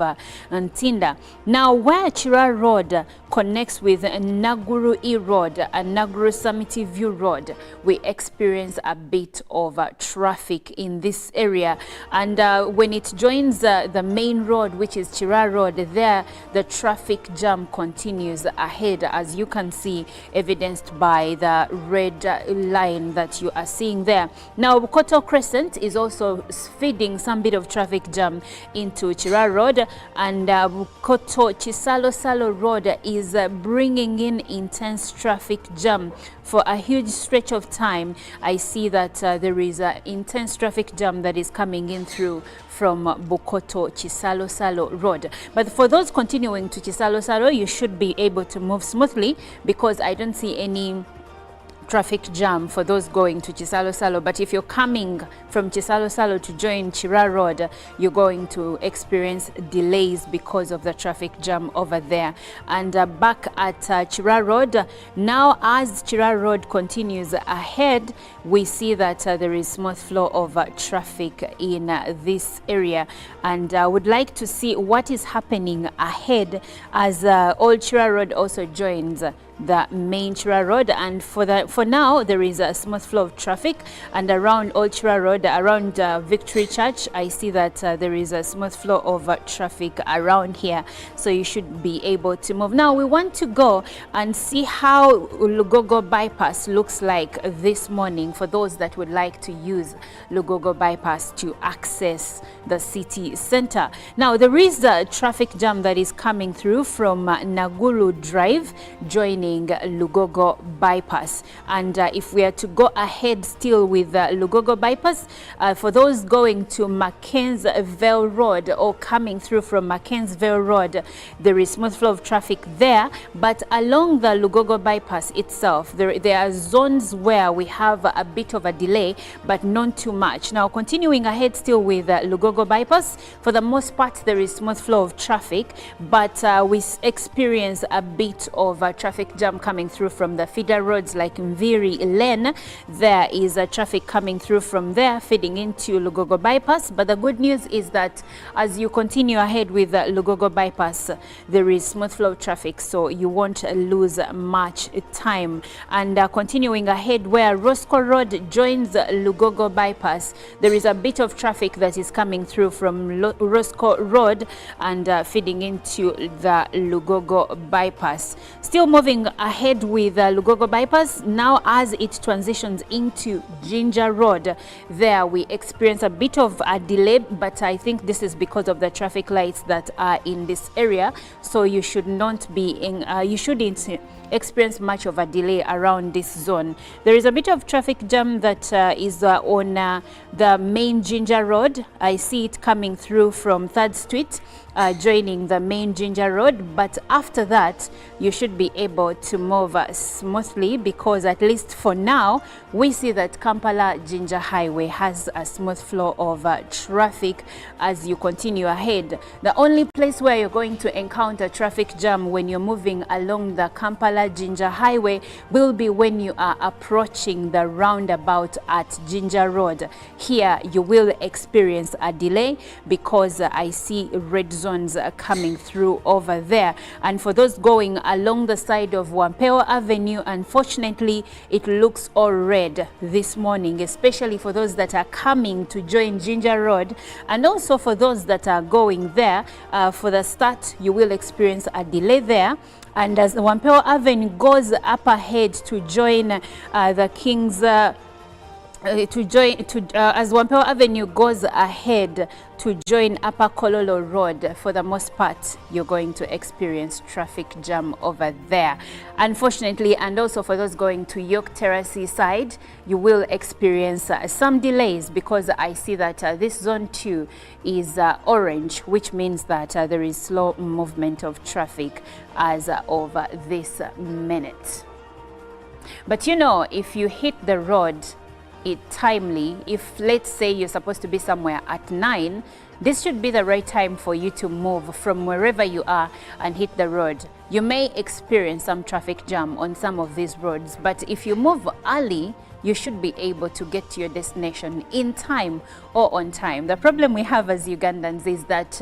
Ntinda. Now, where Chira Road connects with Naguru E Road and Naguru Summit View Road, we experience a bit of traffic in this area, and when it joins the main road, which is Chira Road, there the traffic jam continues ahead, as you can see, evidenced by the red line that you are seeing there. Now, Bukoto Crescent is also feeding some bit of traffic jam into Chira Road, and Bukoto Chisalo Road is bringing in intense traffic jam for a huge stretch of time. I see that there is intense traffic jam that is coming in through from Bukoto Chisalo Road. But for those continuing to Chisalo, you should be able to move smoothly, because I don't see any traffic jam for those going to Chisalo. But if you're coming from Chisalo to join Chira Road, you're going to experience delays because of the traffic jam over there. And back at Chira Road, now as Chira Road continues ahead, we see that there is smooth flow of traffic in this area. And I would like to see what is happening ahead as Old Chira Road also joins the main Chira Road. And for now, there is a smooth flow of traffic, and around Old Chira Road, around Victory Church, I see that there is a smooth flow of traffic around here, so you should be able to move. Now we want to go and see how Lugogo bypass looks like this morning for those that would like to use Lugogo bypass to access the city center. Now there is a traffic jam that is coming through from Naguru Drive, joining joining Lugogo bypass. And if we are to go ahead still with Lugogo bypass, for those going to Mackenzie-Vale Road or coming through from Mackenzie-Vale Road, there is smooth flow of traffic there. But along the Lugogo bypass itself, there are zones where we have a bit of a delay, but not too much. Now, continuing ahead still with Lugogo bypass, for the most part, there is smooth flow of traffic, but we experience a bit of a traffic jam coming through from the feeder roads like Mviri Lane. There is traffic coming through from there, feeding into Lugogo bypass. But the good news is that as you continue ahead with Lugogo bypass, there is smooth flow of traffic, so you won't lose much time. And continuing ahead where Roscoe Road joins Lugogo bypass, there is a bit of traffic that is coming through from Roscoe Road and feeding into the Lugogo bypass. Still moving ahead with Lugogo bypass, now as it transitions into Ginger Road, there we experience a bit of a delay, but I think this is because of the traffic lights that are in this area, so you should not be in, you shouldn't experience much of a delay around this zone. There is a bit of traffic jam that is on the main Ginger Road. I see it coming through from 3rd Street, joining the main Ginger Road, but after that you should be able to move smoothly, because at least for now we see that Kampala Ginger Highway has a smooth flow of traffic as you continue ahead. The only place where you're going to encounter traffic jam when you're moving along the Kampala Ginger Highway will be when you are approaching the roundabout at Ginger Road. Here you will experience a delay because I see red zones coming through over there. And for those going along the side of Wampeo Avenue, unfortunately it looks all red this morning, especially for those that are coming to join Ginger Road, and also for those that are going there for the start, you will experience a delay there. And as Wampeo Avenue goes up ahead to join the King's as Wampeo Avenue goes ahead to join Upper Kololo Road, for the most part you're going to experience traffic jam over there, unfortunately. And also for those going to York Terrace side, you will experience some delays because I see that this zone 2 is orange, which means that there is slow movement of traffic as of this minute. But you know, if you hit the road timely, if let's say you're supposed to be somewhere at 9, this should be the right time for you to move from wherever you are and hit the road. You may experience some traffic jam on some of these roads, but if you move early, you should be able to get to your destination in time or on time. The problem we have as Ugandans is that,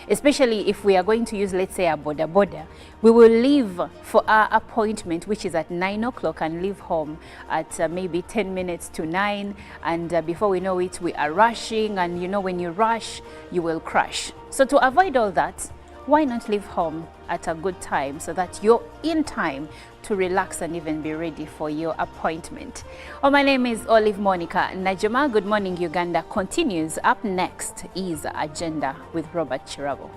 especially if we are going to use, let's say, a boda, we will leave for our appointment, which is at 9 o'clock, and leave home at maybe 10 minutes to 9. And before we know it, we are rushing. And you know, when you rush, you will crash. So to avoid all that, why not leave home at a good time so that you're in time to relax and even be ready for your appointment? Oh, my name is Olive Monica Najama. Good Morning Uganda continues. Up next is Agenda with Robert Chirabo.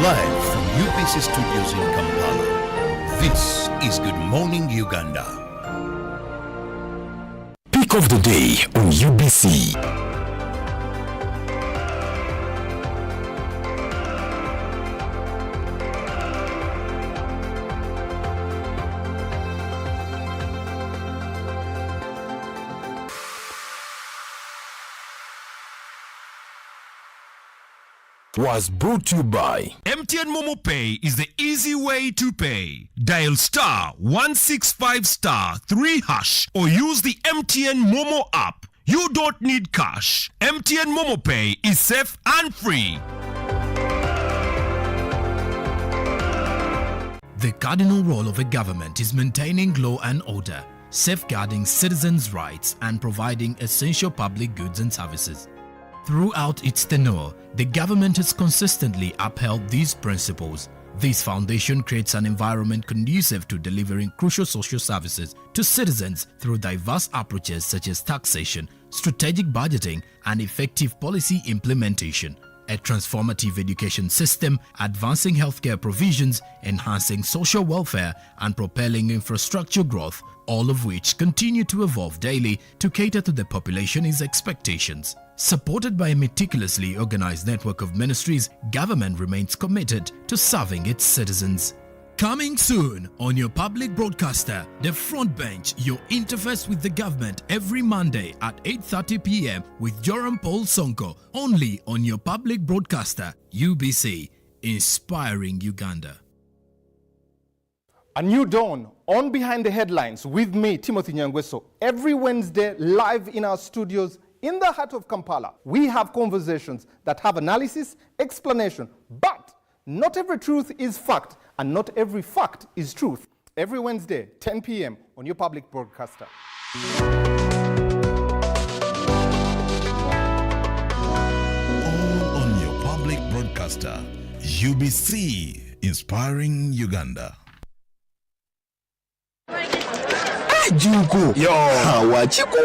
Live from UPC Studios in Kampala, this is Good Morning Uganda. Pick of the day on UBC. Was brought to you by MTN Momo Pay is the easy way to pay. Dial star 165 star 3 hash or use the MTN Momo app. You don't need cash. MTN Momo Pay is safe and free. The cardinal role of a government is maintaining law and order, safeguarding citizens' rights and providing essential public goods and services. Throughout its tenure, the government has consistently upheld these principles, This foundation creates an environment conducive to delivering crucial social services to citizens through diverse approaches such as taxation, strategic budgeting, and effective policy implementation. A transformative education system, advancing healthcare provisions, enhancing social welfare, and propelling infrastructure growth, all of which continue to evolve daily to cater to the population's expectations. Supported by a meticulously organized network of ministries, government remains committed to serving its citizens. Coming soon on your public broadcaster, The Front Bench, your interface with the government every Monday at 8:30 p.m. with Joram Paul Sonko, only on your public broadcaster, UBC, inspiring Uganda. A new dawn on Behind the Headlines with me, Timothy Nyangweso, every Wednesday live in our studios in the heart of Kampala. We have conversations that have analysis, explanation, but not every truth is fact and not every fact is truth. Every Wednesday, 10 p.m. on your public broadcaster. All on your public broadcaster, UBC, inspiring Uganda. Junko. Yo. Wachiko.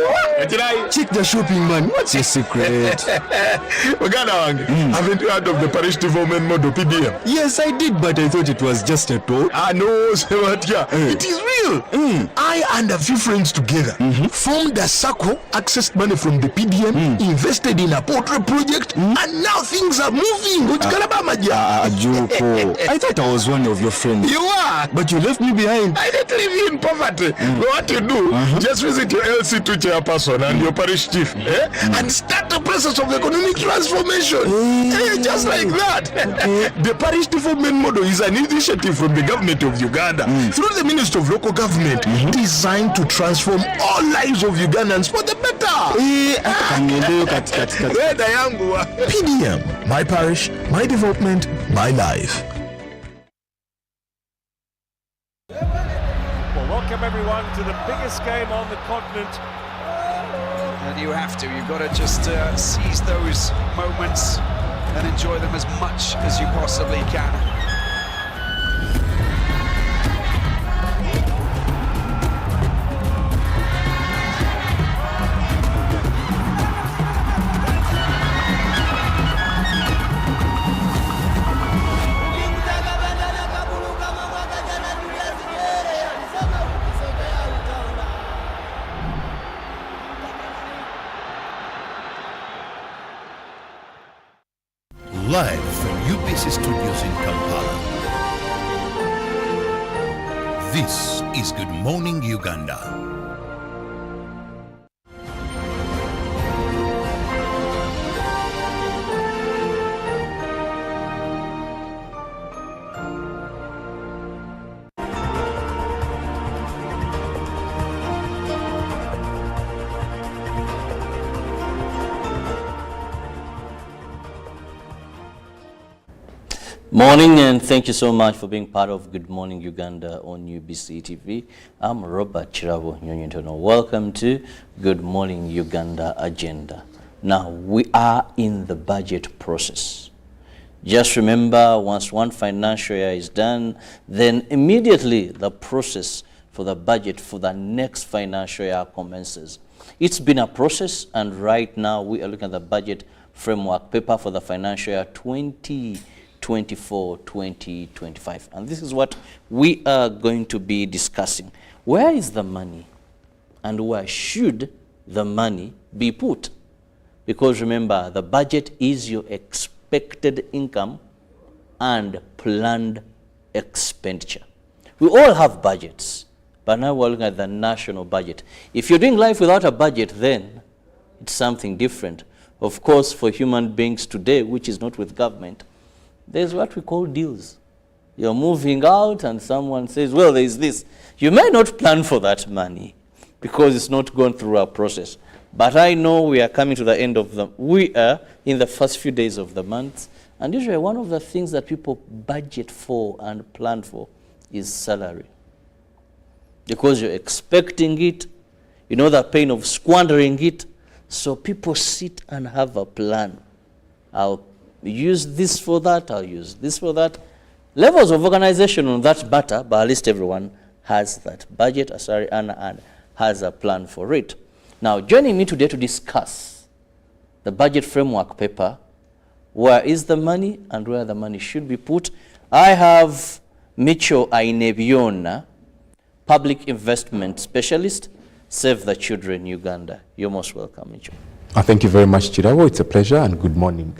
Check the shopping, man. What's your secret? Uganda wange. Haven't you heard of the parish development model PDM? Yes, I did, but I thought it was just a talk. No, Sebatia. It is real. I and a few friends together formed a circle, accessed money from the PDM, invested in a portrait project, and now things are moving. Junko. I thought I was one of your friends. You are. But you left me behind. I didn't leave you in poverty. What you do, just visit your LC2 chairperson and your parish chief and start the process of economic transformation. Just like that. The parish development model is an initiative from the government of Uganda through the Ministry of Local Government designed to transform all lives of Ugandans for the better. PDM, my parish, my development, my life. Welcome everyone to the biggest game on the continent. And you've got to just seize those moments and enjoy them as much as you possibly can. Live from UBC Studios in Kampala. This is Good Morning Uganda. Morning, and thank you so much for being part of Good Morning Uganda on UBC TV. I'm Robert Chirabo Nyonyintono. Welcome to Good Morning Uganda Agenda. Now, we are in the budget process. Just remember, once one financial year is done, then immediately the process for the budget for the next financial year commences. It's been a process, and right now we are looking at the budget framework paper for the financial year 2024-2025. And this is what we are going to be discussing. Where is the money and where should the money be put? Because remember, the budget is your expected income and planned expenditure. We all have budgets, but now we're looking at the national budget. If you're doing life without a budget, then it's something different. Of course, for human beings today, which is not with government, there's what we call deals. You're moving out and someone says, well, there's this. You may not plan for that money because it's not gone through a process. But I know we are coming to the end of we are in the first few days of the month. And usually one of the things that people budget for and plan for is salary. Because you're expecting it, you know the pain of squandering it. So people sit and have a plan. I'll use this for that, I'll use this for that. levels of organization on that matter, but at least everyone has that budget, and has a plan for it. Now, joining me today to discuss the budget framework paper, where is the money and where the money should be put, I have Micho Ainebiona, Public Investment Specialist, Save the Children Uganda. You're most welcome, Micho. Thank you very much, Chirawo. It's a pleasure, and good morning,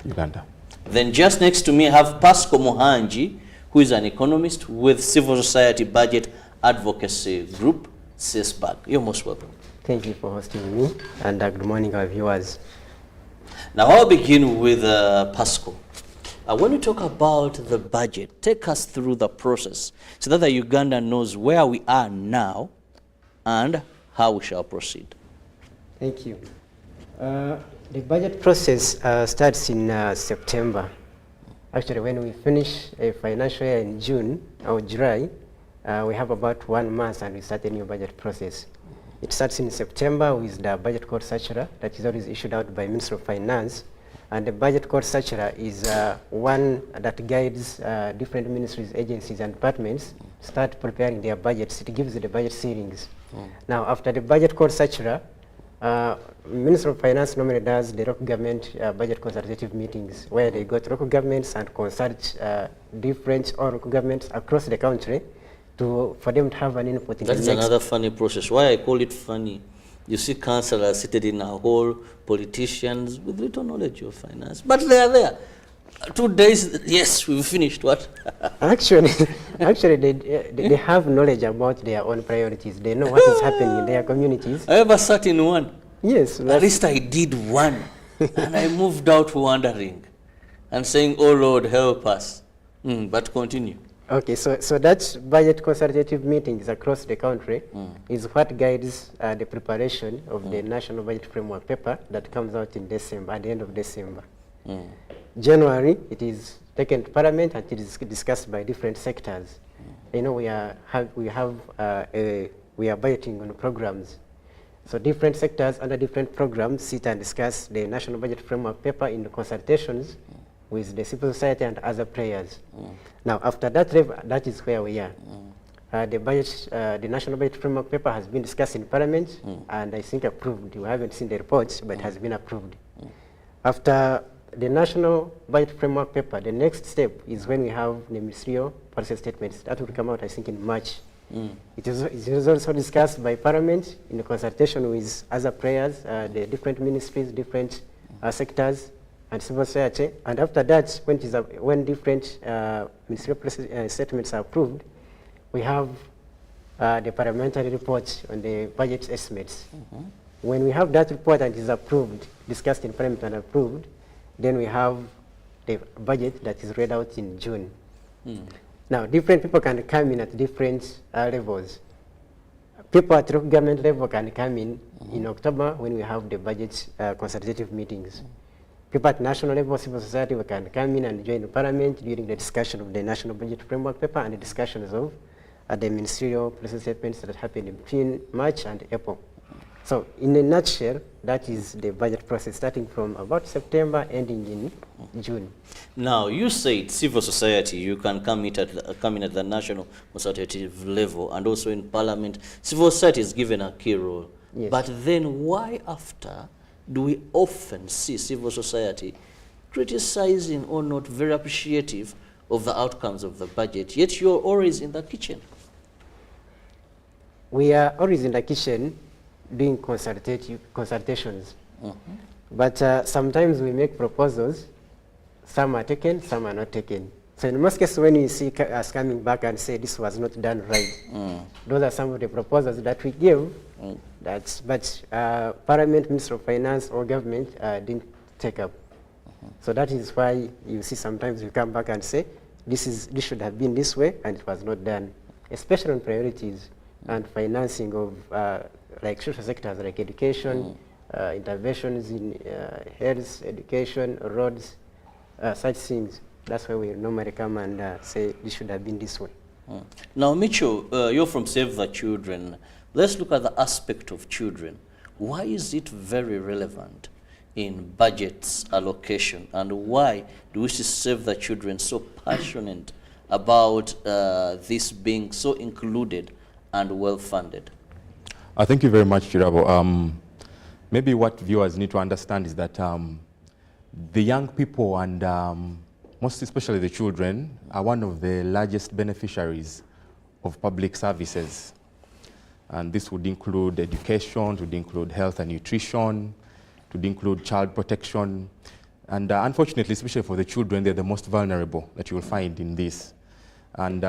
Uganda. Then just next to me I have Pasco Mohanji, who is an economist with Civil Society Budget Advocacy Group, CISBAG. You're most welcome. Thank you for hosting me, and good morning, our viewers. Now I'll begin with Pasco. When we talk about the budget, take us through the process so that the Uganda knows where we are now and how we shall proceed. Thank you. The budget process starts in September. Actually, when we finish a financial year in June or July, we have about 1 month and we start a new budget process. It starts in September with the budget code circular that is always issued out by Minister of Finance. And the budget code circular is one that guides different ministries, agencies, and departments start preparing their budgets. It gives the budget ceilings. Now, after the budget code circular, Minister of Finance normally does the local government budget consultative meetings where they go to local governments and consult different or local governments across the country for them to have an input in the next. That's another funny process. Why I call it funny? You see councillors seated in a hall, politicians with little knowledge of finance, but they are there. 2 days, yes, we've finished. What? Actually, they have knowledge about their own priorities. They know what is happening in their communities. I ever sat in one. Yes. At least I did one. And I moved out wondering and saying, oh Lord, help us. But continue. Okay, so that budget consultative meetings across the country is what guides the preparation of the National Budget Framework paper that comes out in December, at the end of December. January, it is taken to Parliament and it is discussed by different sectors. You know, we are budgeting on programs. So different sectors under different programs sit and discuss the National Budget Framework paper in the consultations with the civil society and other players. Now, after that, that is where we are. The National Budget Framework paper has been discussed in Parliament and I think approved. We haven't seen the reports, but it has been approved. After the National Budget Framework paper, the next step is when we have the ministerial policy statements. That will come out, I think, in March. It is also discussed by Parliament in consultation with other players, the different ministries, different sectors, and civil society. And after that, when different ministerial statements are approved, we have the parliamentary report on the budget estimates. When we have that report and it is approved, discussed in Parliament and approved, then we have the budget that is read out in June. Now, different people can come in at different levels. People at local government level can come in October when we have the budget consultative meetings. People at national level, civil society, we can come in and join the Parliament during the discussion of the National Budget Framework paper and the discussions of the ministerial policy statements that happened between March and April. So, in a nutshell, that is the budget process starting from about September, ending in June. Now, you said civil society, you can come in at the national consultative level and also in Parliament. Civil society is given a key role. Yes. But then why after do we often see civil society criticizing or not very appreciative of the outcomes of the budget, yet you're always in the kitchen? We are always in the kitchen doing consultations. But sometimes we make proposals, some are taken, some are not taken. So in most cases, when you see us coming back and say this was not done right, those are some of the proposals that we give, but Parliament, Minister of Finance or government didn't take up. So that is why you see sometimes we come back and say, this should have been this way, and it was not done, especially on priorities and financing of like social sectors like education, interventions in health, education, roads, such things. That's why we normally come and say this should have been this way. Now, Micho, you're from Save the Children. Let's look at the aspect of children. Why is it very relevant in budgets allocation, and why do we see Save the Children so passionate about this being so included and well funded? Thank you very much, Chirabo. Maybe what viewers need to understand is that the young people and most especially the children are one of the largest beneficiaries of public services. And this would include education, would include health and nutrition, would include child protection. And unfortunately, especially for the children, they're the most vulnerable that you will find in this. And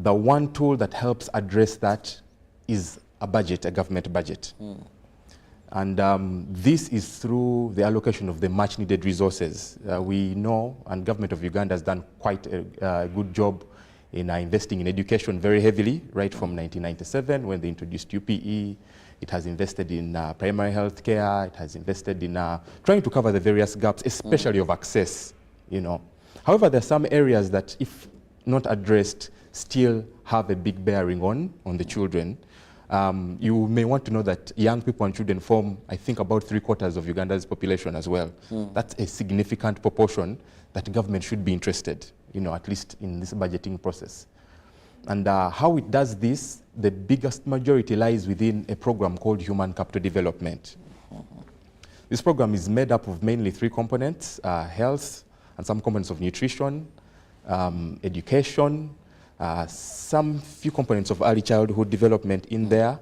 the one tool that helps address that is a budget, a government budget. And this is through the allocation of the much needed resources. We know, and government of Uganda has done quite a good job in investing in education very heavily, right from 1997 when they introduced UPE. It has invested in primary health care. It has invested in trying to cover the various gaps, especially of access, you know. However, there are some areas that, if not addressed, still have a big bearing on the children. You may want to know that young people and children form, I think, about 3/4 of Uganda's population as well. That's a significant proportion that government should be interested, you know, at least in this budgeting process. And how it does this, the biggest majority lies within a program called Human Capital Development. This program is made up of mainly 3 components, health and some components of nutrition, education, some few components of early childhood development in there,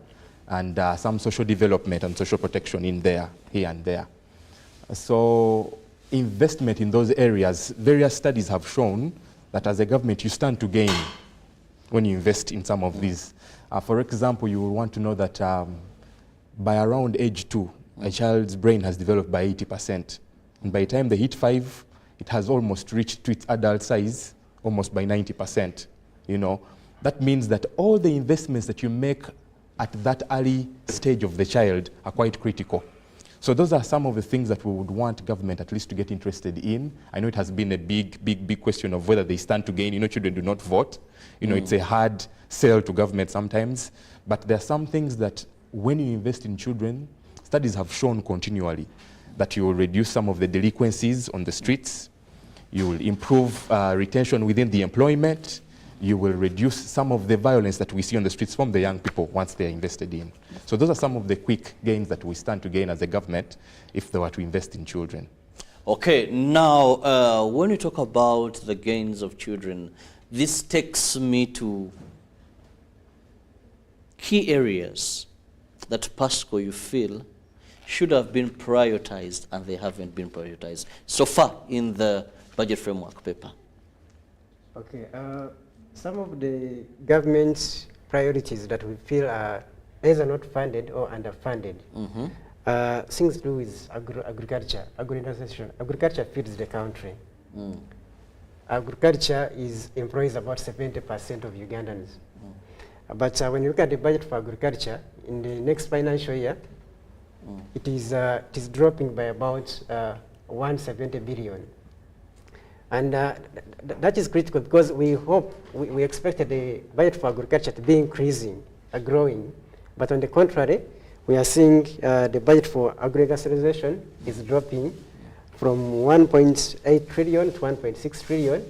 and some social development and social protection in there, here and there. So investment in those areas, various studies have shown that as a government you stand to gain when you invest in some of these. For example, you will want to know that by around age 2, a child's brain has developed by 80%. And by the time they hit 5, it has almost reached to its adult size, almost by 90%. You know, that means that all the investments that you make at that early stage of the child are quite critical. So those are some of the things that we would want government at least to get interested in. I know it has been a big question of whether they stand to gain. You know, children do not vote. You know, it's a hard sell to government sometimes. But there are some things that when you invest in children, studies have shown continually that you will reduce some of the delinquencies on the streets. You will improve retention within the employment. You will reduce some of the violence that we see on the streets from the young people once they're invested in. So those are some of the quick gains that we stand to gain as a government if they were to invest in children. Okay, now when we talk about the gains of children, this takes me to key areas that PASCO you feel should have been prioritized and they haven't been prioritized so far in the budget framework paper. Okay. Some of the government's priorities that we feel are either not funded or underfunded. Things to do with agriculture, agro-industrialization. Agriculture feeds the country. Agriculture employs about 70% of Ugandans. But when you look at the budget for agriculture, in the next financial year, it is dropping by about 170 billion. And that is critical because we expected the budget for agriculture to be increasing, growing. But on the contrary, we are seeing the budget for agro-industrialization is dropping from 1.8 trillion to 1.6 trillion.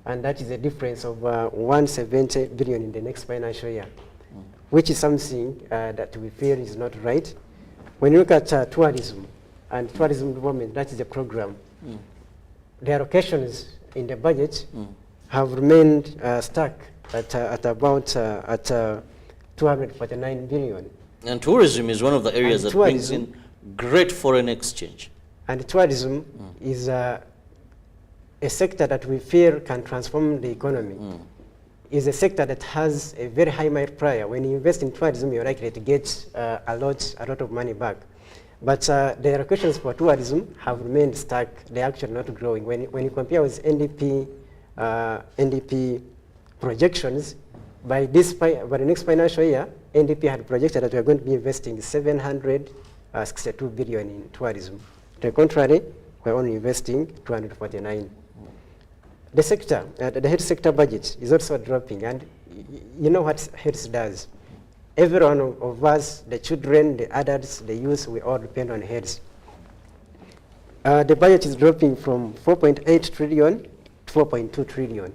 And that is a difference of 170 billion in the next financial year, which is something that we feel is not right. When you look at tourism and tourism development, that is a program. The allocations in the budget have remained stuck at about 249 billion. And tourism is one of the areas that brings in great foreign exchange. And tourism is a sector that we feel can transform the economy. Is a sector that has a very high multiplier. When you invest in tourism, you're likely to get a lot of money back. But the allocations for tourism have remained stuck. They're actually not growing. When you compare with NDP projections, by the next financial year, NDP had projected that we are going to be investing 762 billion in tourism. To the contrary, we're only investing 249. The sector, the health sector budget is also dropping, and you know what health does. Every one of us, the children, the adults, the youth, we all depend on health. The budget is dropping from 4.8 trillion to 4.2 trillion.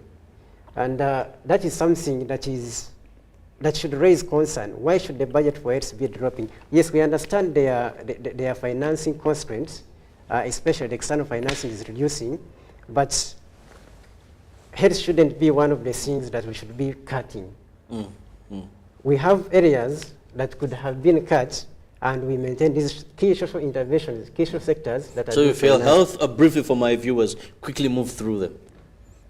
And that is something that should raise concern. Why should the budget for health be dropping? Yes, we understand their financing constraints, especially the external financing is reducing, but health shouldn't be one of the things that we should be cutting. We have areas that could have been cut, and we maintain these key social interventions, key social sectors that are. So you feel health, briefly for my viewers, quickly move through them.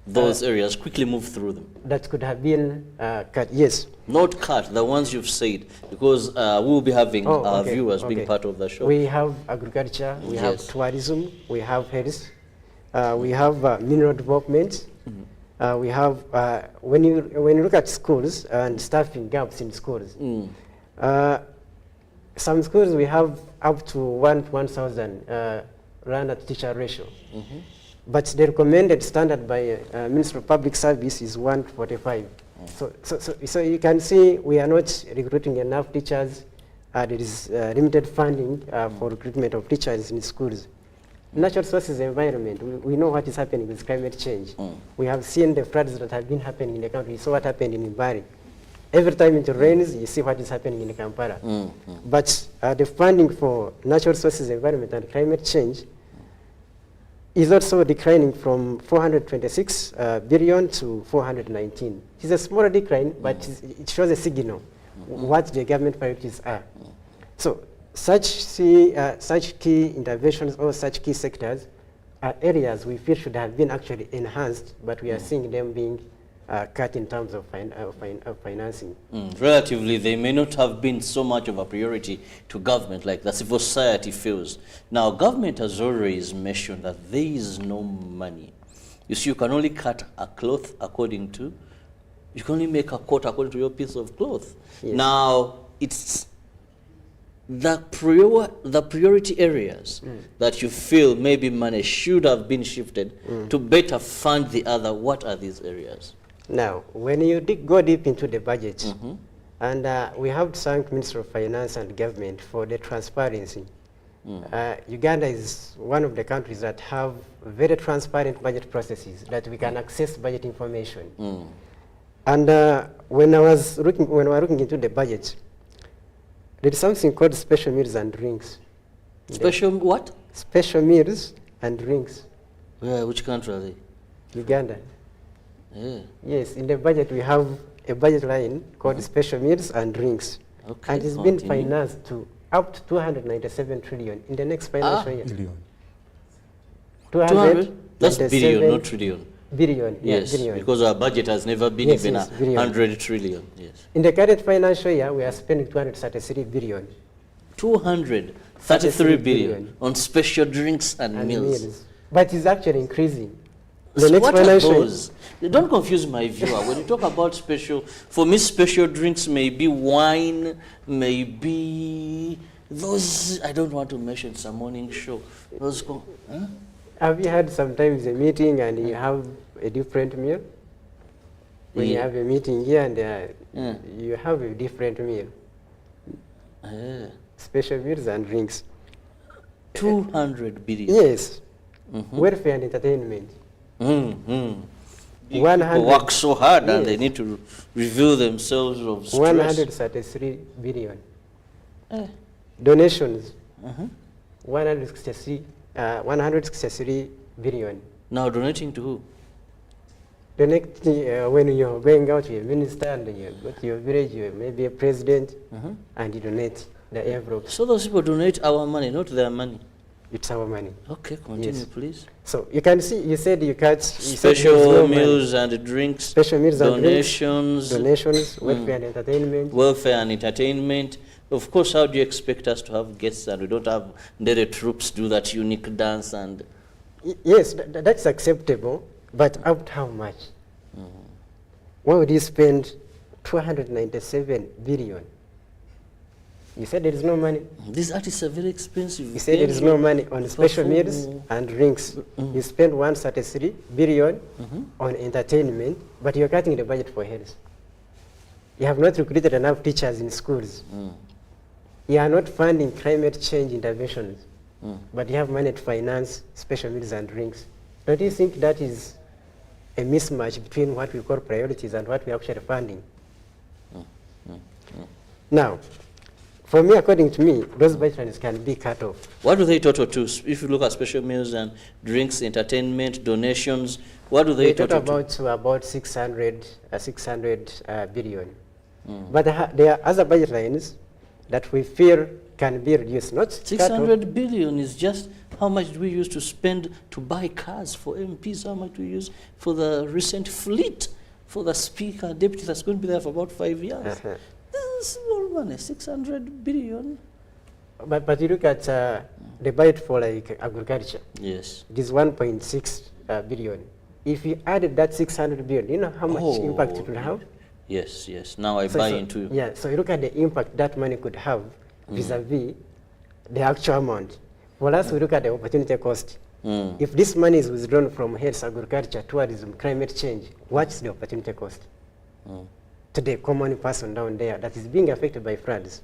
Those areas, quickly move through them. That could have been cut, yes. Not cut, the ones you've said, because we'll be having our viewers being part of the show. We have agriculture, we have tourism, we have health, we have mineral development, we have, when you look at schools and staffing gaps in schools, some schools we have up to 1 to 1,000 learner-to-teacher ratio. But the recommended standard by Ministry of Public Service is 1 to 45. So you can see we are not recruiting enough teachers. There is limited funding for recruitment of teachers in schools. Natural resources environment, we know what is happening with climate change. We have seen the floods that have been happening in the country. We saw what happened in Mbari. Every time it rains, you see what is happening in Kampala. But the funding for natural resources environment and climate change is also declining from 426 billion to 419. It's a small decline, but it shows a signal what the government priorities are. So such key interventions or such key sectors are areas we feel should have been actually enhanced, but we are seeing them being cut in terms of financing. Relatively, they may not have been so much of a priority to government like the civil society feels. Now, government has always mentioned that there is no money. You see, you can only cut a cloth according to, you can only make a coat according to your piece of cloth. Yes. Now, it's the priority areas that you feel maybe money should have been shifted to better fund the other. What are these areas? Now, when you go deep into the budget, and we have to thank Ministry of Finance and Government for the transparency. Uganda is one of the countries that have very transparent budget processes that we can access budget information. And when we were looking into the budget, there is something called special meals and drinks. Special what? Special meals and drinks. Which country are they? Uganda. Yes, in the budget we have a budget line called special meals and drinks. And it's been financed to up to 297 trillion in the next financial year. 200? That's billion, not trillion. Billion, yes, billion. Because our budget has never been even 100 trillion. Yes. In the current financial year, we are spending 233 billion. 233 billion on special drinks and meals. But it's actually increasing. The next financial year. Don't confuse my viewer. When you talk about special, for me, special drinks may be wine, maybe those, I don't want to mention some morning show. Those Have you had sometimes a meeting and you have a different meal? When you have a meeting here and you have a different meal. Special meals and drinks. 200 billion. Yes. Welfare and entertainment. 100 work so hard and they need to reveal themselves of stress. 133 billion. Donations. 163 billion. Now donating to who? Donating when you're going out to a minister and you go to your village, you may be a president, and you donate the envelope. So those people donate our money, not their money. It's our money. Okay, continue, please. So you can see, you said you cut special meals and drinks, special meals donations, and drinks, donations, welfare and entertainment. Welfare and entertainment. Of course, how do you expect us to have guests and we don't have the troops do that unique dance and? Yes, that's acceptable, but up to how much? Why would you spend 297 billion? You said there is no money. These artists are very expensive. You said there is no money on special meals and drinks. You spend 133 billion on entertainment, but you're cutting the budget for health. You have not recruited enough teachers in schools. You are not funding climate change interventions, but you have money to finance special meals and drinks. Don't you think that is a mismatch between what we call priorities and what we're actually funding. Now, for me, according to me, those budget lines can be cut off. What do they total to? If you look at special meals and drinks, entertainment, donations, what do they total to? About 600 billion. But there are other budget lines that we feel can be reduced. Not 600 billion is just how much do we use to spend to buy cars for MPs, how much do we use for the recent fleet for the speaker, deputy that's going to be there for about 5 years. This is small money, 600 billion. But you look at the budget for like agriculture. Yes. It is 1.6 billion. If you added that 600 billion, you know how much impact it will have? Yes, yes. Now I buy into. Yeah, so you look at the impact that money could have vis-a-vis the actual amount. For us, we look at the opportunity cost. If this money is withdrawn from health, agriculture, tourism, climate change, what's the opportunity cost to the common person down there that is being affected by floods?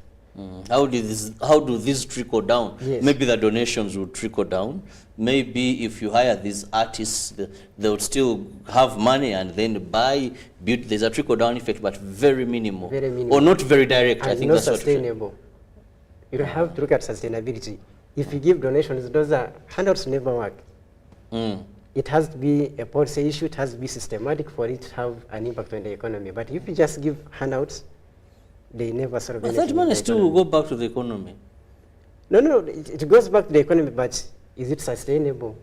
How do these trickle down? Yes. Maybe the donations will trickle down. Maybe if you hire these artists, they would still have money and then buy beauty. There's a trickle down effect, but very minimal. Very minimal. Or not very direct. And I think not that's sustainable. You have to look at sustainability. If you give donations, those are handouts never work. It has to be a policy issue. It has to be systematic for it to have an impact on the economy. But if you just give handouts, they never sort of. But that money still will go back to the economy. No, it goes back to the economy, but is it sustainable?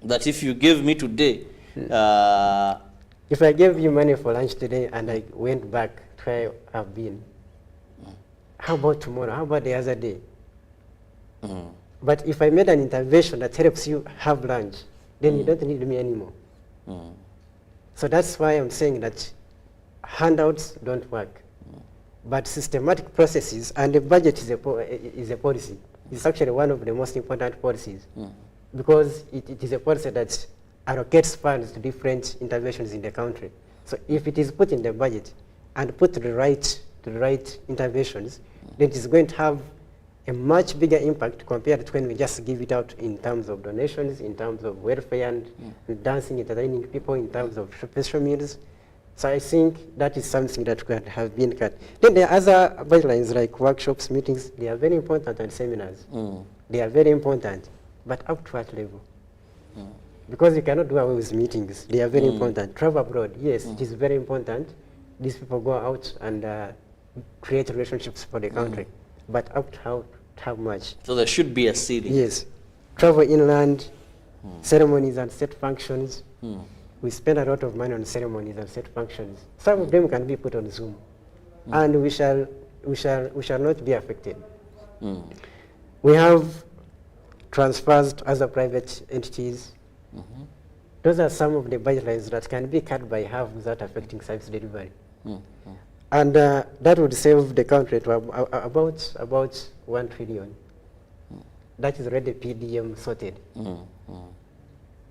That if you give me today, if I gave you money for lunch today and I went back to where I've been, how about tomorrow? How about the other day? But if I made an intervention that helps you have lunch, then you don't need me anymore. So that's why I'm saying that handouts don't work. But systematic processes, and the budget is a policy. It's actually one of the most important policies because it is a policy that allocates funds to different interventions in the country. So if it is put in the budget and put to the right interventions, then it is going to have a much bigger impact compared to when we just give it out in terms of donations, in terms of welfare and dancing, entertaining people, in terms of special meals. So I think that is something that could have been cut. Then there are other budget lines like workshops, meetings. They are very important, and seminars. They are very important, but up to what level? Because you cannot do away with meetings. They are very important. Travel abroad, yes, it is very important. These people go out and create relationships for the country. But up to how much? So there should be a ceiling. Yes. Travel inland, ceremonies and state functions. We spend a lot of money on ceremonies and state functions. Some of them can be put on Zoom, and we shall not be affected. We have transfers to other private entities. Those are some of the budget lines that can be cut by half without affecting service delivery. And that would save the country to about 1 trillion. That is already PDM sorted.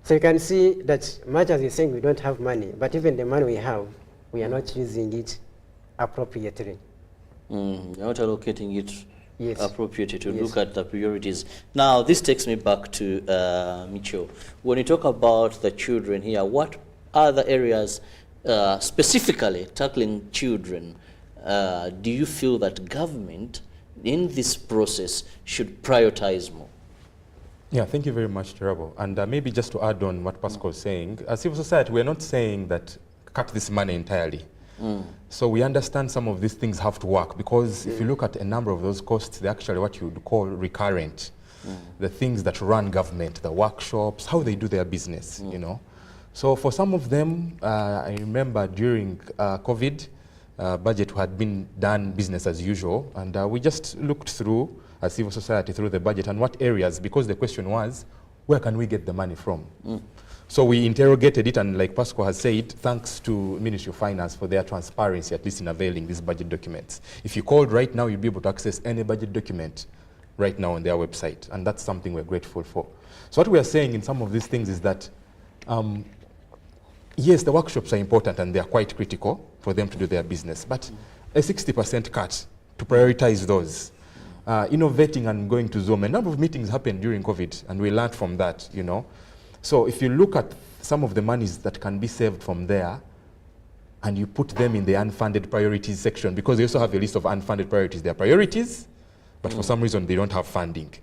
So you can see that much as you're saying we don't have money, but even the money we have, we are not using it appropriately. You're not allocating it appropriately to look at the priorities. Now, this takes me back to Micho. When you talk about the children here, what other areas specifically tackling children do you feel that government in this process should prioritize more? Yeah, thank you very much, Tirabo. And maybe just to add on what Pascal is saying, as civil society, we're not saying that cut this money entirely. So we understand some of these things have to work because if you look at a number of those costs, they're actually what you would call recurrent. The things that run government, the workshops, how they do their business, you know. So for some of them, I remember during COVID, budget had been done business as usual, and we just looked through as civil society through the budget and what areas, because the question was, where can we get the money from? So we interrogated it, and like Pascal has said, thanks to Ministry of Finance for their transparency, at least in availing these budget documents. If you called right now, you'll be able to access any budget document right now on their website, and that's something we're grateful for. So what we are saying in some of these things is that, yes, the workshops are important and they are quite critical for them to do their business, but a 60% cut to prioritize those. Innovating and going to Zoom. A number of meetings happened during COVID, and we learned from that, you know. So if you look at some of the monies that can be saved from there, and you put them in the unfunded priorities section, because they also have a list of unfunded priorities. They are priorities, but for some reason they don't have funding.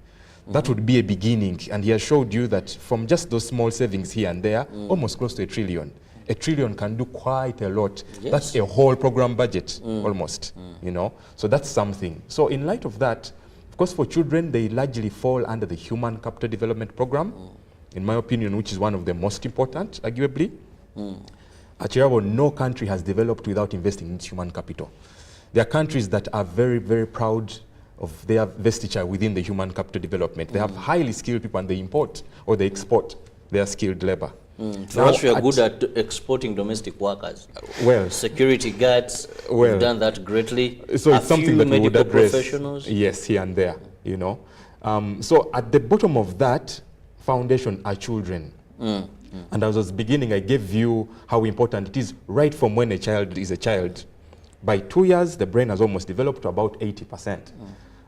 That would be a beginning, and he has showed you that from just those small savings here and there, almost close to $1 trillion. $1 trillion can do quite a lot. Yes. That's a whole program budget, almost, you know. So that's something. So in light of that, of course, for children, they largely fall under the Human Capital Development Program, in my opinion, which is one of the most important, arguably. At Chirabo, no country has developed without investing in human capital. There are countries that are very, very proud of their vestiture within the human capital development. They have highly skilled people and they import or they export their skilled labor. For us, we are good at exporting domestic workers. Well, security guards, we've done that greatly. So it's something that we would address. Professionals. Yes, here and there, you know. So at the bottom of that foundation are children. And as I was beginning, I gave you how important it is right from when a child is a child. By 2 years, the brain has almost developed to about 80%.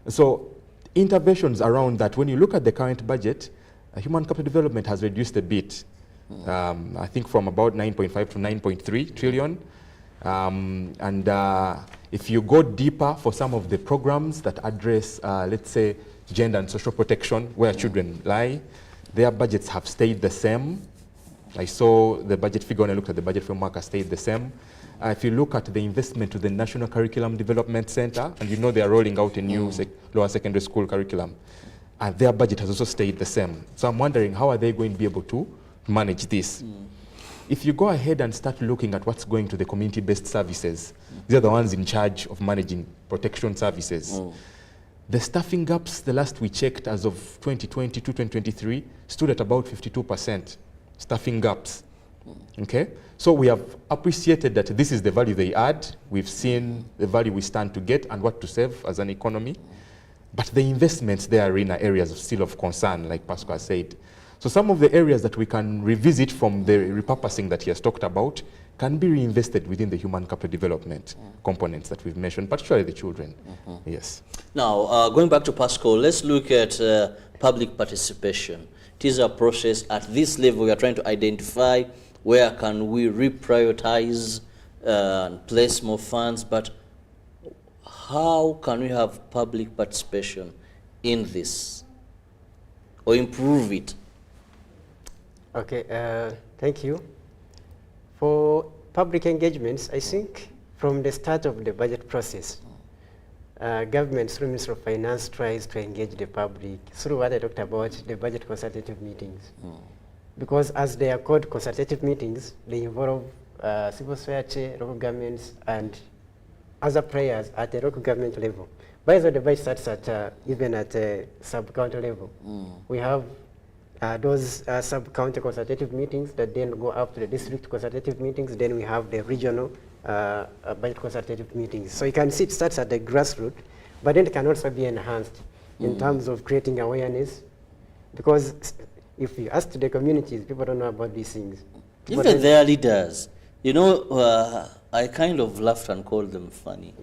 So interventions around that, when you look at the current budget, human capital development has reduced a bit. I think from about 9.5 to 9.3 trillion. If you go deeper for some of the programs that address, let's say, gender and social protection, where children lie, their budgets have stayed the same. I saw the budget figure when I looked at the budget framework has stayed the same. If you look at the investment to the National Curriculum Development Center, and you know they are rolling out a new lower secondary school curriculum, and their budget has also stayed the same. So I'm wondering, how are they going to be able to manage this? If you go ahead and start looking at what's going to the community-based services, these are the ones in charge of managing protection services. The staffing gaps, the last we checked as of 2020 to 2023, stood at about 52%. Staffing gaps, okay? So we have appreciated that this is the value they add. We've seen the value we stand to get and what to save as an economy. But the investments there are in areas still of concern, like Pascal said. So some of the areas that we can revisit from the repurposing that he has talked about can be reinvested within the human capital development components that we've mentioned, particularly the children. Yes. Now, going back to Pascal, let's look at public participation. It is a process. At this level, we are trying to identify where can we reprioritize and place more funds, but how can we have public participation in this or improve it? Okay, thank you. For public engagements, I think from the start of the budget process, government through Ministry of Finance tries to engage the public through what I talked about, the budget consultative meetings. Because as they are called consultative meetings, they involve civil society, local governments, and other players at the local government level. By the way, the budget starts at even at a sub-county level. We have those sub-county consultative meetings that then go up to the district consultative meetings. Then we have the regional budget consultative meetings. So you can see it starts at the grassroots, but then it can also be enhanced in terms of creating awareness. Because if you ask the communities, people don't know about these things. Even their leaders, you know, I kind of laughed and called them funny.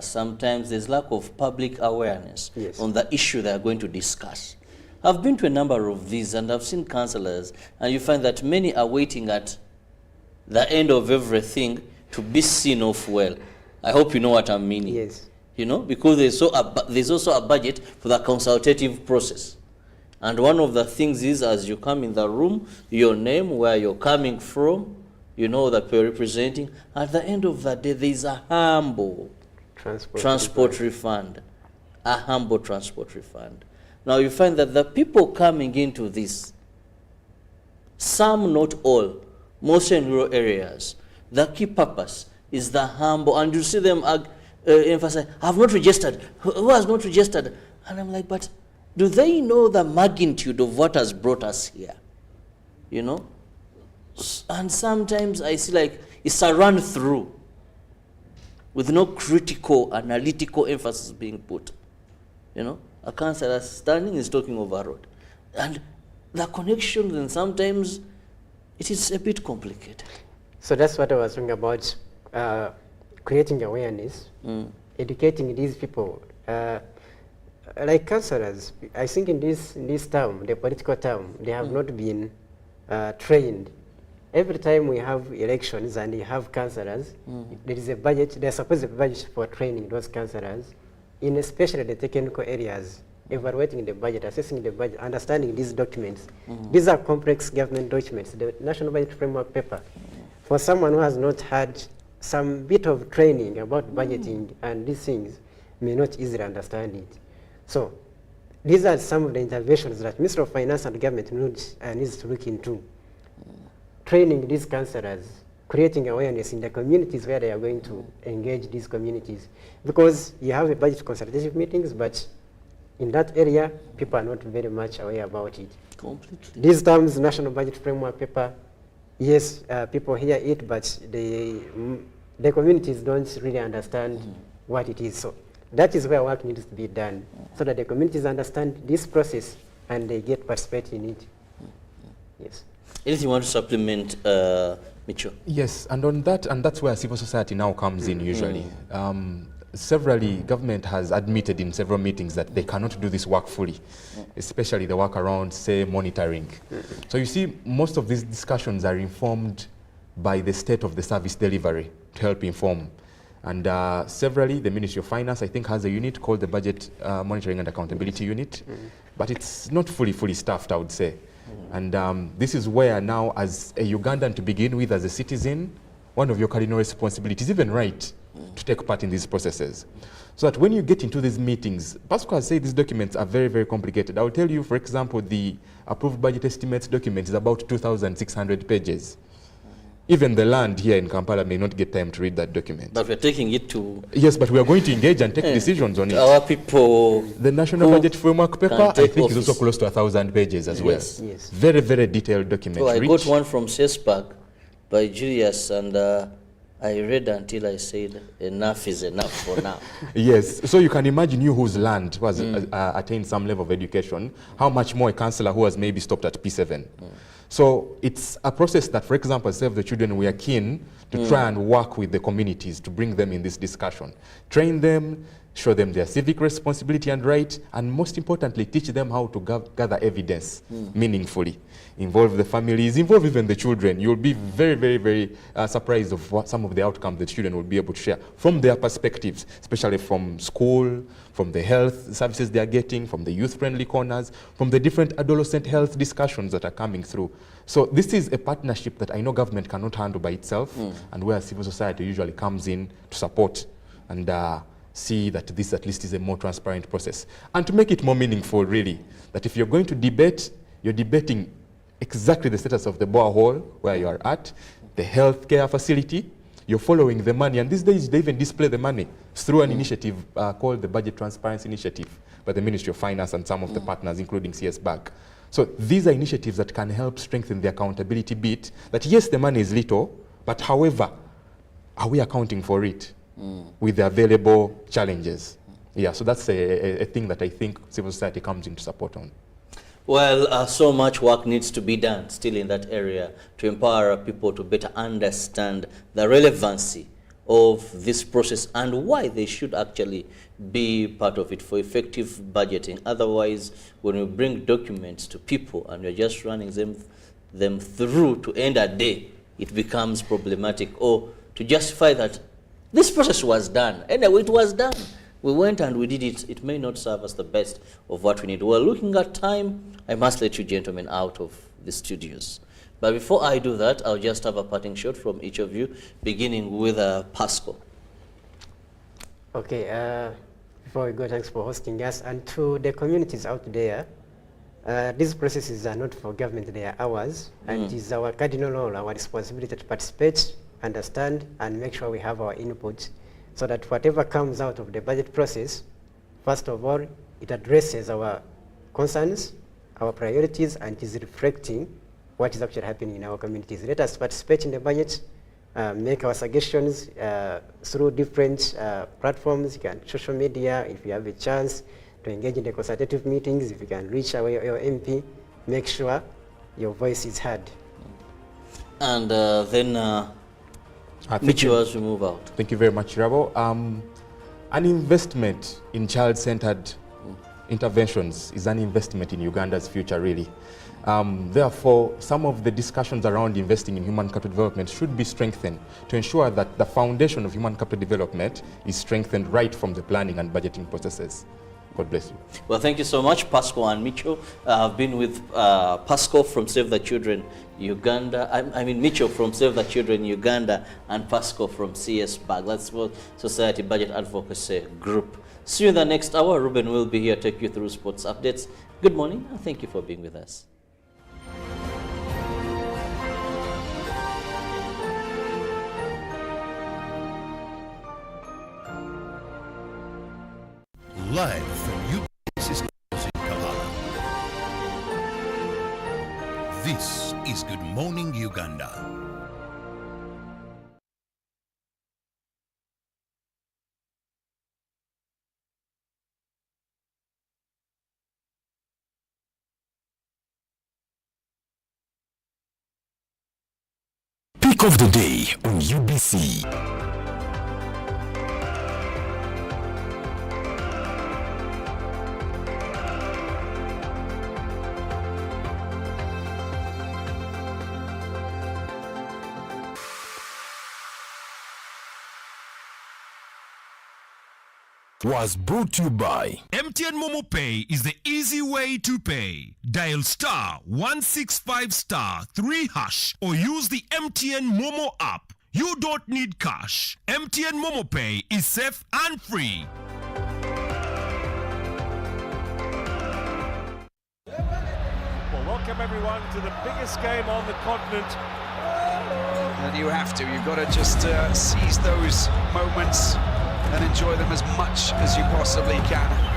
Sometimes there's lack of public awareness on the issue they are going to discuss. I've been to a number of these and I've seen councillors, and you find that many are waiting at the end of everything to be seen off well. I hope you know what I'm meaning. Yes. You know, because there's also a budget for the consultative process. And one of the things is, as you come in the room, your name, where you're coming from, you know that you're representing. At the end of the day, there's a humble transport refund. A humble transport refund. Now you find that the people coming into this, some, not all, mostly in rural areas, the key purpose is the humble, and you see them emphasize, I've not registered. Who has not registered? And I'm like, but do they know the magnitude of what has brought us here? You know? And sometimes I see like it's a run through with no critical, analytical emphasis being put. You know? A councillor standing is talking over a road. And the connection, then sometimes it is a bit complicated. So that's what I was talking about, creating awareness, educating these people. Like councillors, I think in this term, the political term, they have not been trained. Every time we have elections and you have councillors, there is a budget, there's supposed to be a budget for training those councillors, in especially the technical areas, evaluating the budget, assessing the budget, understanding these documents. These are complex government documents. The National Budget Framework Paper, for someone who has not had some bit of training about budgeting and these things, may not easily understand it. So these are some of the interventions that Minister of Finance and Government needs to look into. Training these councillors, creating awareness in the communities where they are going to engage these communities. Because you have a budget consultative meetings, but in that area, people are not very much aware about it. Completely. These terms, National Budget Framework Paper, yes, people hear it, but the communities don't really understand what it is. So that is where work needs to be done, so that the communities understand this process and they get participate in it. Yes. Anything you want to supplement, Mitchell? Yes, and on that, and that's where civil society now comes in usually. Severally, government has admitted in several meetings that they cannot do this work fully, especially the work around, say, monitoring. So you see, most of these discussions are informed by the state of the service delivery to help inform. And severally, the Ministry of Finance, I think, has a unit called the Budget Monitoring and Accountability Unit, but it's not fully staffed, I would say. And this is where now, as a Ugandan to begin with, as a citizen, one of your cardinal responsibilities, even right, to take part in these processes. So that when you get into these meetings, Pascal has said these documents are very complicated. I will tell you, for example, the approved budget estimates document is about 2,600 pages. Even the land here in Kampala may not get time to read that document. But we're taking it to... Yes, but we are going to engage and take decisions on it. Our people... The National Budget Framework Paper, I think, is also close to 1,000 pages as well. Yes. Very detailed document. So I got one from CESPAC by Julius, and I read until I said, enough is enough for now. Yes, so you can imagine you whose land was attained some level of education, how much more a councillor who has maybe stopped at P7. So it's a process that, for example, Save the Children, we are keen to try and work with the communities to bring them in this discussion. Train them, show them their civic responsibility and right, and most importantly, teach them how to gather evidence meaningfully. Involve the families, involve even the children. You'll be very surprised of what some of the outcomes the children will be able to share from their perspectives, especially from school, from the health services they are getting, from the youth-friendly corners, from the different adolescent health discussions that are coming through. So this is a partnership that I know government cannot handle by itself, and where civil society usually comes in to support and see that this at least is a more transparent process. And to make it more meaningful, really, that if you're going to debate, you're debating exactly the status of the borehole where you are at, the healthcare facility, you're following the money, and these days they even display the money through an initiative called the Budget Transparency Initiative by the Ministry of Finance and some of the partners, including CSBAC. So these are initiatives that can help strengthen the accountability bit, that yes, the money is little, but however, are we accounting for it with the available challenges? Yeah, so that's a thing that I think civil society comes in to support on. Well, so much work needs to be done still in that area to empower people to better understand the relevancy of this process and why they should actually be part of it for effective budgeting. Otherwise, when we bring documents to people and we're just running them through to end a day, it becomes problematic. Or to justify that this process was done. Anyway, it was done. We went and we did it. It may not serve us the best of what we need. We're looking at time. I must let you gentlemen out of the studios. But before I do that, I'll just have a parting shot from each of you, beginning with Pascal. Okay, before we go, thanks for hosting us. And to the communities out there, these processes are not for government, they are ours. And it is our cardinal role, our responsibility to participate, understand, and make sure we have our input, so that whatever comes out of the budget process, first of all, it addresses our concerns, our priorities, and is reflecting what is actually happening in our communities. Let us participate in the budget, make our suggestions through different platforms. You can social media, if you have a chance to engage in the consultative meetings, if you can reach your MP, make sure your voice is heard. And then Mitchell, as we move out. Thank you very much, Rabo. An investment in child-centered interventions is an investment in Uganda's future, really. Therefore, some of the discussions around investing in human capital development should be strengthened to ensure that the foundation of human capital development is strengthened right from the planning and budgeting processes. God bless you. Well, thank you so much, Pascal and Mitchell. I've been with Pascal from Save the Children Uganda. I mean Mitchell from Save the Children Uganda and Pascal from CS BAG. That's Civil Society Budget Advocacy Group. See you in the next hour. Ruben will be here to take you through sports updates. Good morning and thank you for being with us. Live from UBC Studios in Kampala. This is Good Morning Uganda. Pick of the day on UBC. Was brought to you by MTN Momo Pay is the easy way to pay. Dial star 165 star 3 hash or use the MTN Momo app. You don't need cash. MTN Momo Pay is safe and free. Well, welcome everyone to the biggest game on the continent. And you have to. You've got to just seize those moments and enjoy them as much as you possibly can.